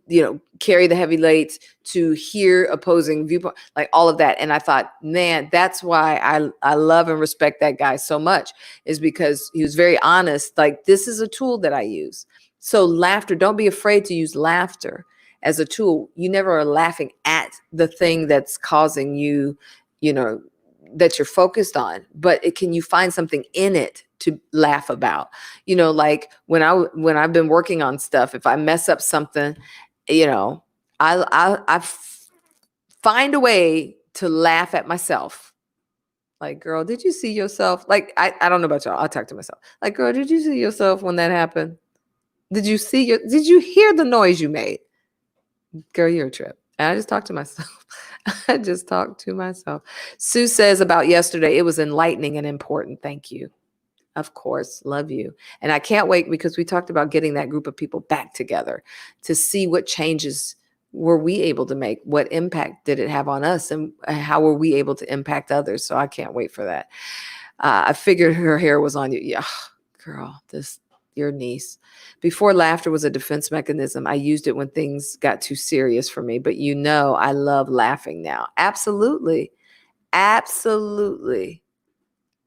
carry the heavy weights, to hear opposing viewpoint, like all of that. And I thought, man, that's why I love and respect that guy so much, is because he was very honest. Like, this is a tool that I use. So laughter, don't be afraid to use laughter as a tool. You never are laughing at the thing that's causing you, that you're focused on, but can you find something in it to laugh about? Like when I've been working on stuff, if I mess up something, I find a way to laugh at myself. Like, girl, did you see yourself? Like, I don't know about y'all. I'll talk to myself. Like, girl, did you see yourself when that happened? Did you hear the noise you made? Girl, you're a trip. And I just talked to myself. I just talked to myself. Sue says about yesterday, it was enlightening and important. Thank you. Of course. Love you. And I can't wait because we talked about getting that group of people back together to see what changes were we able to make? What impact did it have on us? And how were we able to impact others? So I can't wait for that. I figured her hair was on you. Yeah, girl, your niece. Before laughter was a defense mechanism, I used it when things got too serious for me. But I love laughing now. Absolutely. Absolutely.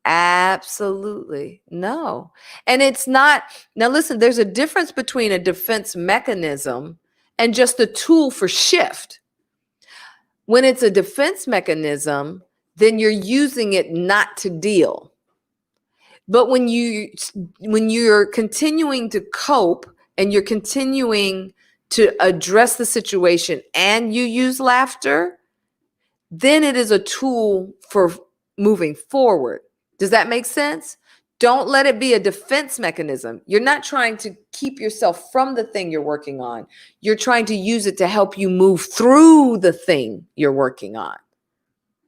Absolutely. No. And it's not, now listen, there's a difference between a defense mechanism and just a tool for shift. When it's a defense mechanism, then you're using it not to deal. But when you're continuing to cope and you're continuing to address the situation and you use laughter, then it is a tool for moving forward. Does that make sense? Don't let it be a defense mechanism. You're not trying to keep yourself from the thing you're working on. You're trying to use it to help you move through the thing you're working on.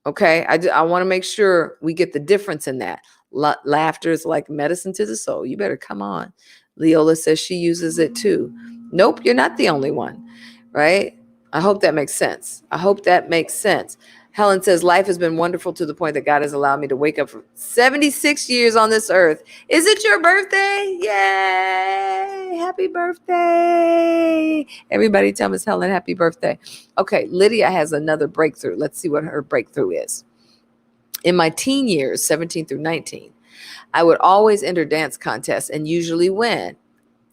Okay? I want to make sure we get the difference in that. Laughter is like medicine to the soul. You better come on. Leola says she uses it too. Nope, you're not the only one, right? I hope that makes sense. I hope that makes sense. Helen says, life has been wonderful to the point that God has allowed me to wake up for 76 years on this earth. Is it your birthday? Yay! Happy birthday. Everybody tell Miss Helen happy birthday. Okay, Lydia has another breakthrough. Let's see what her breakthrough is. In my teen years, 17 through 19, I would always enter dance contests and usually win.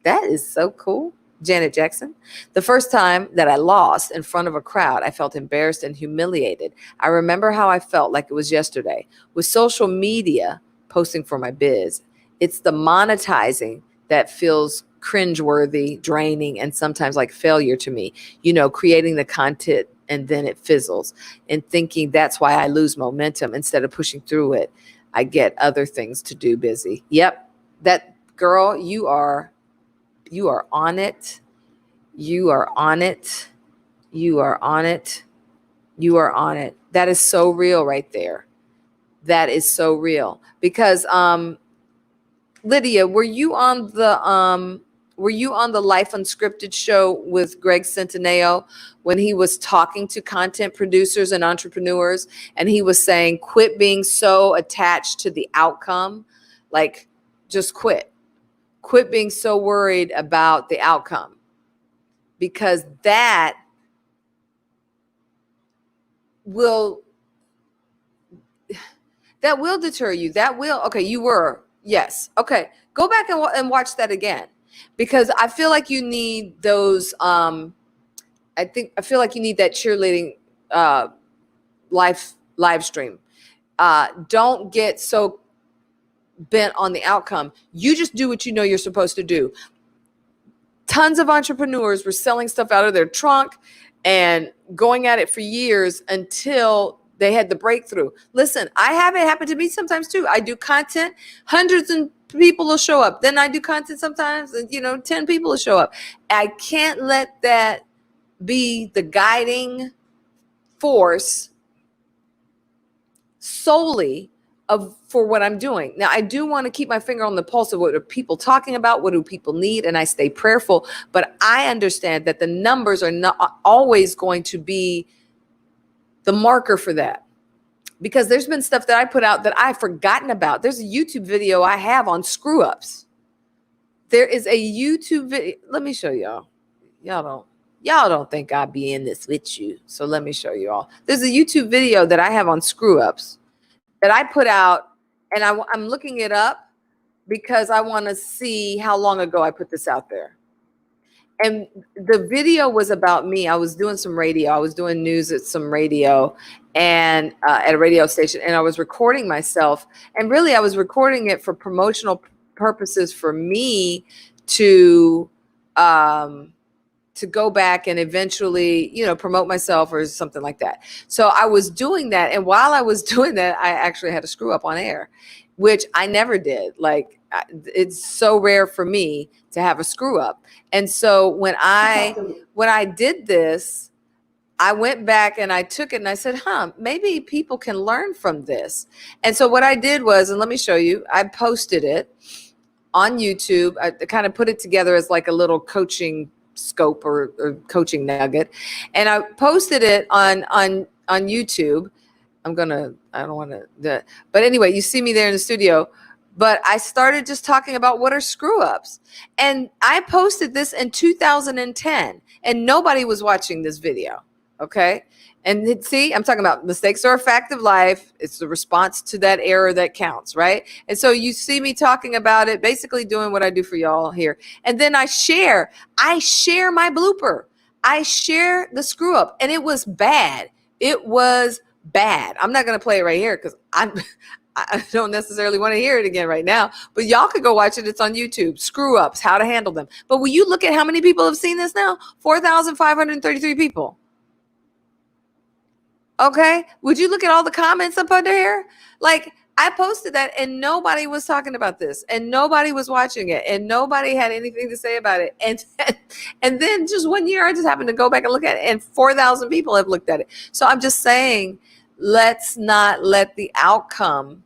That is so cool. Janet Jackson. The first time that I lost in front of a crowd, I felt embarrassed and humiliated. I remember how I felt like it was yesterday. With social media posting for my biz, it's the monetizing that feels cringeworthy, draining, and sometimes like failure to me. Creating the content and then it fizzles, and thinking that's why I lose momentum. Instead of pushing through it, I get other things to do busy. Yep. That girl, you are on it. You are on it. You are on it. You are on it. That is so real right there. That is so real. Because Lydia, were you on the Life Unscripted show with Greg Centineo when he was talking to content producers and entrepreneurs, and he was saying, quit being so attached to the outcome, like just quit. Quit being so worried about the outcome, because that will deter you. Okay, you were. Yes. Okay. Go back and watch that again, because I feel like you need those, I feel like you need that cheerleading live stream. Don't get so bent on the outcome. You just do what you know you're supposed to do. Tons of entrepreneurs were selling stuff out of their trunk and going at it for years until they had the breakthrough. Listen, I have it happen to me sometimes too. I do content, hundreds of people will show up. Then I do content sometimes, and 10 people will show up. I can't let that be the guiding force solely for what I'm doing. Now, I do want to keep my finger on the pulse of what are people talking about, what do people need, and I stay prayerful. But I understand that the numbers are not always going to be the marker for that, because there's been stuff that I put out that I've forgotten about. There's a YouTube video I have on screw ups. There is a YouTube video. Let me show y'all. Y'all don't think I'll be in this with you. So let me show you all. There's a YouTube video that I have on screw ups that I put out, and I'm looking it up because I want to see how long ago I put this out there. And the video was about me. I was doing some radio. I was doing news at some radio, and at a radio station, and I was recording myself. And really, I was recording it for promotional purposes for me to go back and eventually, promote myself or something like that. So I was doing that. And while I was doing that, I actually had a screw up on air, which I never did. Like, it's so rare for me to have a screw up. And so when I did this, I went back and I took it and I said, maybe people can learn from this. And so what I did was, and let me show you, I posted it on YouTube. I kind of put it together as like a little coaching scope or coaching nugget. And I posted it on YouTube. I don't want to, but anyway, you see me there in the studio. But I started just talking about what are screw ups. And I posted this in 2010 and nobody was watching this video. Okay. And see, I'm talking about mistakes are a fact of life. It's the response to that error that counts, right? And so you see me talking about it, basically doing what I do for y'all here. And then I share my blooper. I share the screw up and it was bad. It was bad. I'm not going to play it right here because I don't necessarily want to hear it again right now, but y'all could go watch it. It's on YouTube. Screw ups, how to handle them. But will you look at how many people have seen this now? 4,533 people. Okay. Would you look at all the comments up under here? Like, I posted that and nobody was talking about this and nobody was watching it and nobody had anything to say about it. And then just 1 year, I just happened to go back and look at it and 4,000 people have looked at it. So I'm just saying, let's not let the outcome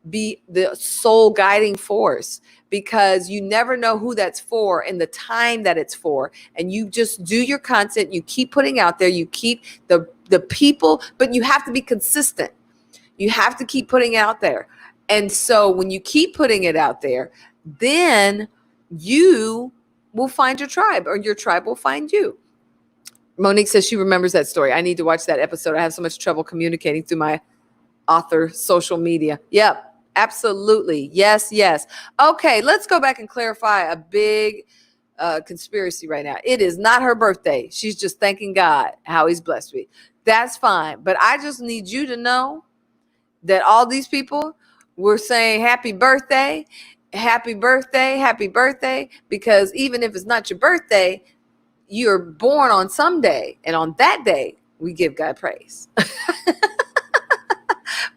be the sole guiding force, because you never know who that's for and the time that it's for. And you just do your content, you keep putting out there, you keep the people, but you have to be consistent. You have to keep putting it out there. And so when you keep putting it out there, then you will find your tribe or your tribe will find you. Monique says she remembers that story. I need to watch that episode. I have so much trouble communicating through my author social media. Yep, absolutely. Yes, yes. Okay, let's go back and clarify a big conspiracy right now. It is not her birthday. She's just thanking God how he's blessed me. That's fine. But I just need you to know that all these people were saying happy birthday, happy birthday, happy birthday, because even if it's not your birthday, you're born on some day. And on that day, we give God praise.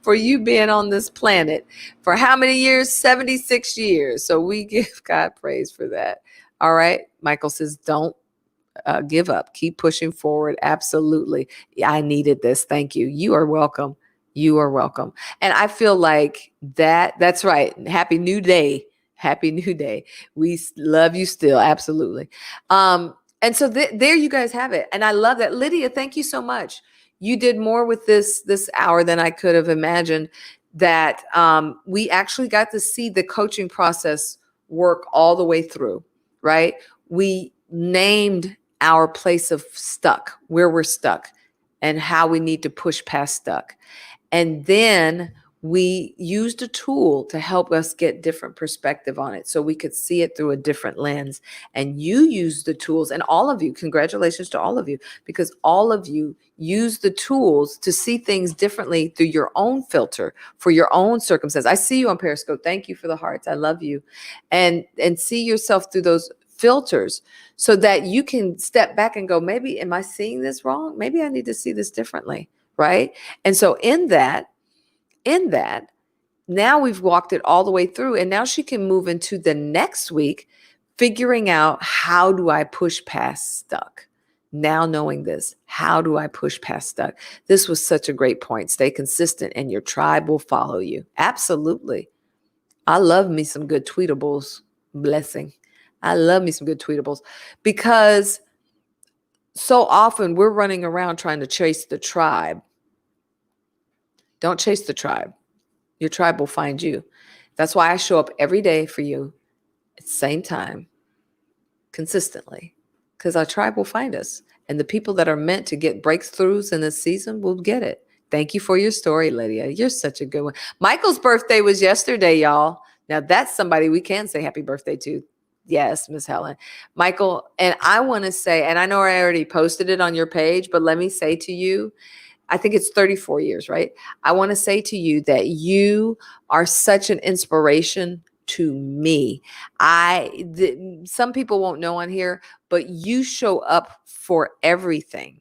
For you being on this planet for how many years? 76 years. So we give God praise for that. All right. Michael says, don't give up. Keep pushing forward. Absolutely. I needed this. Thank you. You are welcome. You are welcome. And I feel like that's right. Happy new day. Happy new day. We love you still. Absolutely. And so there you guys have it. And I love that. Lydia, thank you so much. You did more with this hour than I could have imagined. That we actually got to see the coaching process work all the way through, right? We named our place of stuck, where we're stuck, and how we need to push past stuck. And then we used a tool to help us get different perspective on it so we could see it through a different lens. And you use the tools, and all of you, congratulations to all of you, because all of you use the tools to see things differently through your own filter for your own circumstance. I see you on Periscope. Thank you for the hearts. I love you. And see yourself through those filters so that you can step back and go, maybe, am I seeing this wrong? Maybe I need to see this differently. Right. And so in that, now we've walked it all the way through, and now she can move into the next week, figuring out, how do I push past stuck? Now knowing this, how do I push past stuck? This was such a great point. Stay consistent and your tribe will follow you. Absolutely. I love me some good tweetables. Blessing. I love me some good tweetables, because so often we're running around trying to chase the tribe. Don't chase the tribe. Your tribe will find you. That's why I show up every day for you at the same time, consistently, because our tribe will find us. And the people that are meant to get breakthroughs in this season will get it. Thank you for your story, Lydia. You're such a good one. Michael's birthday was yesterday, y'all. Now that's somebody we can say happy birthday to. Yes, Miss Helen. Michael, and I want to say, and I know I already posted it on your page, but let me say to you, I think it's 34 years, right? I want to say to you that you are such an inspiration to me. Some people won't know on here, but you show up for everything.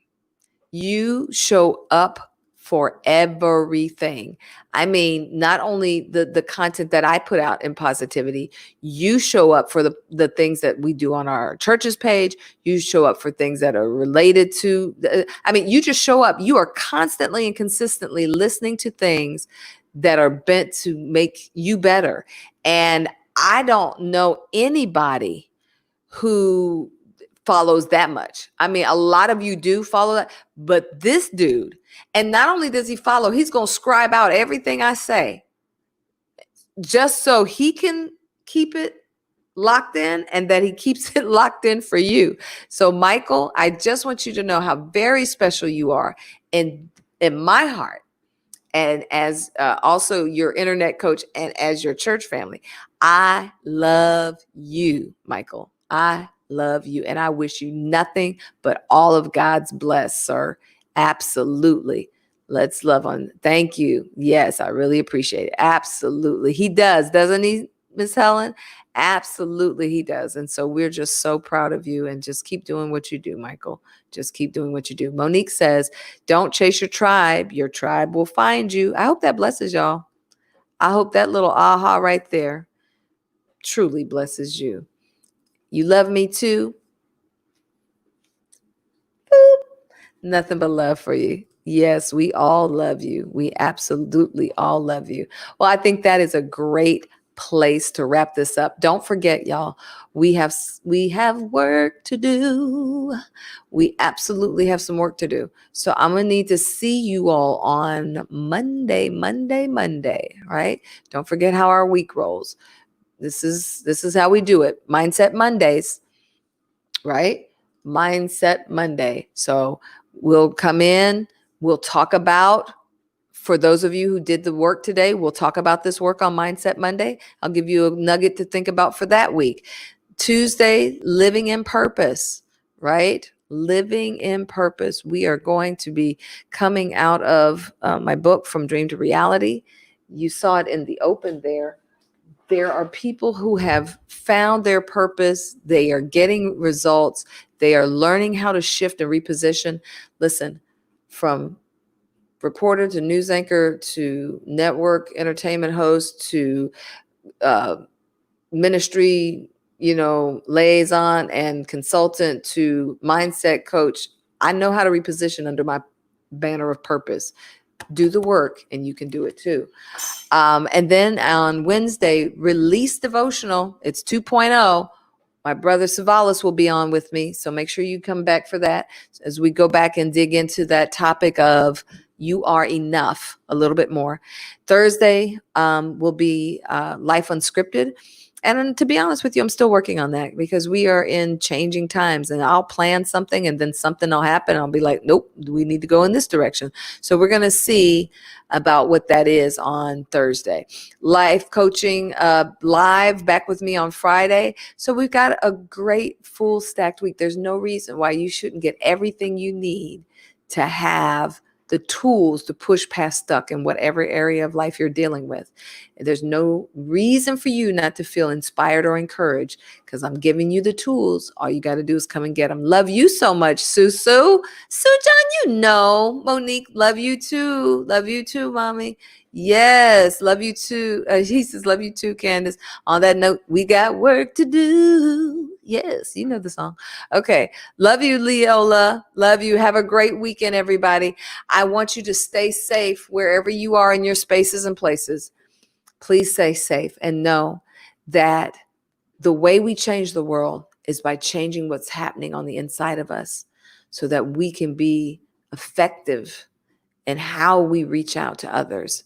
You show up for everything. I mean, not only the content that I put out in positivity, you show up for the things that we do on our church's page. You show up for things that are related to, I mean, you just show up. You are constantly and consistently listening to things that are bent to make you better. And I don't know anybody who follows that much. I mean, a lot of you do follow that, but this dude, and not only does he follow, he's going to scribe out everything I say just so he can keep it locked in and that he keeps it locked in for you. So Michael, I just want you to know how very special you are in my heart, and as also your internet coach and as your church family. I love you, Michael. I love you, and I wish you nothing but all of God's bless, sir. Absolutely. Let's love on. Thank you. Yes, I really appreciate it. Absolutely. He does, doesn't he, Miss Helen? Absolutely, he does. And so we're just so proud of you, and just keep doing what you do, Michael. Just keep doing what you do. Monique says, don't chase your tribe will find you. I hope that blesses y'all. I hope that little aha right there truly blesses you. You love me too? Boop. Nothing but love for you. Yes, we all love you. We absolutely all love you. Well, I think that is a great place to wrap this up. Don't forget, y'all, we have work to do. We absolutely have some work to do. So I'm going to need to see you all on Monday, right? Don't forget how our week rolls. This is how we do it. Mindset Mondays, right? Mindset Monday. So we'll come in, we'll talk about, for those of you who did the work today, we'll talk about this work on Mindset Monday. I'll give you a nugget to think about for that week. Tuesday, living in purpose, right? Living in purpose. We are going to be coming out of my book, From Dream to Reality. You saw it in the open there. There are people who have found their purpose. They are getting results. They are learning how to shift and reposition. Listen, from reporter to news anchor to network entertainment host to uh, ministry, liaison and consultant to mindset coach, I know how to reposition under my banner of purpose. Do the work and you can do it too. And then on Wednesday, release devotional. It's 2.0. My brother Savalas will be on with me. So make sure you come back for that as we go back and dig into that topic of you are enough a little bit more. Thursday will be Life Unscripted. And to be honest with you, I'm still working on that because we are in changing times, and I'll plan something and then something will happen. I'll be like, nope, we need to go in this direction. So we're going to see about what that is on Thursday. Life coaching live back with me on Friday. So we've got a great full stacked week. There's no reason why you shouldn't get everything you need to have the tools to push past stuck in whatever area of life you're dealing with. There's no reason for you not to feel inspired or encouraged because I'm giving you the tools. All you got to do is come and get them. Love you so much, Sue John, Monique, love you too. Love you too, mommy. Yes, love you too. He says, love you too, Candace. On that note, we got work to do. Yes, you know the song. Okay. Love you, Leola. Love you. Have a great weekend, everybody. I want you to stay safe wherever you are in your spaces and places. Please stay safe and know that the way we change the world is by changing what's happening on the inside of us so that we can be effective in how we reach out to others.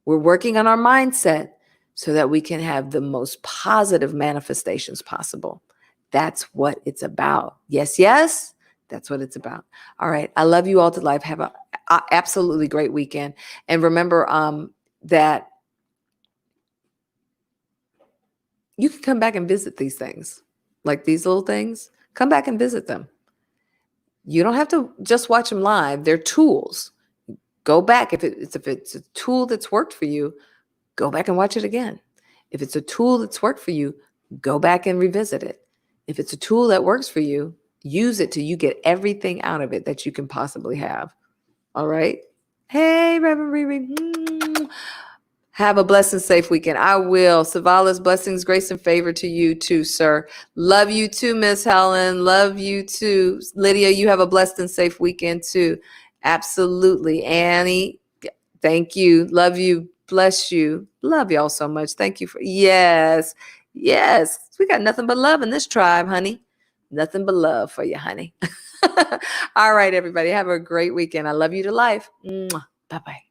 We're working on our mindset so that we can have the most positive manifestations possible. That's what it's about. Yes, yes, that's what it's about. All right. I love you all to life. Have a absolutely great weekend. And remember that you can come back and visit these things, like these little things. Come back and visit them. You don't have to just watch them live. They're tools. Go back. If it's a tool that's worked for you, go back and watch it again. If it's a tool that's worked for you, go back and revisit it. If it's a tool that works for you, use it till you get everything out of it that you can possibly have. All right? Hey, Reverend Riri. Have a blessed and safe weekend. I will. Savala's blessings, grace, and favor to you too, sir. Love you too, Miss Helen. Love you too. Lydia, you have a blessed and safe weekend too. Absolutely. Annie, thank you. Love you. Bless you. Love y'all so much. Thank you for, yes. Yes. We got nothing but love in this tribe, honey. Nothing but love for you, honey. All right, everybody. Have a great weekend. I love you to life. Bye bye.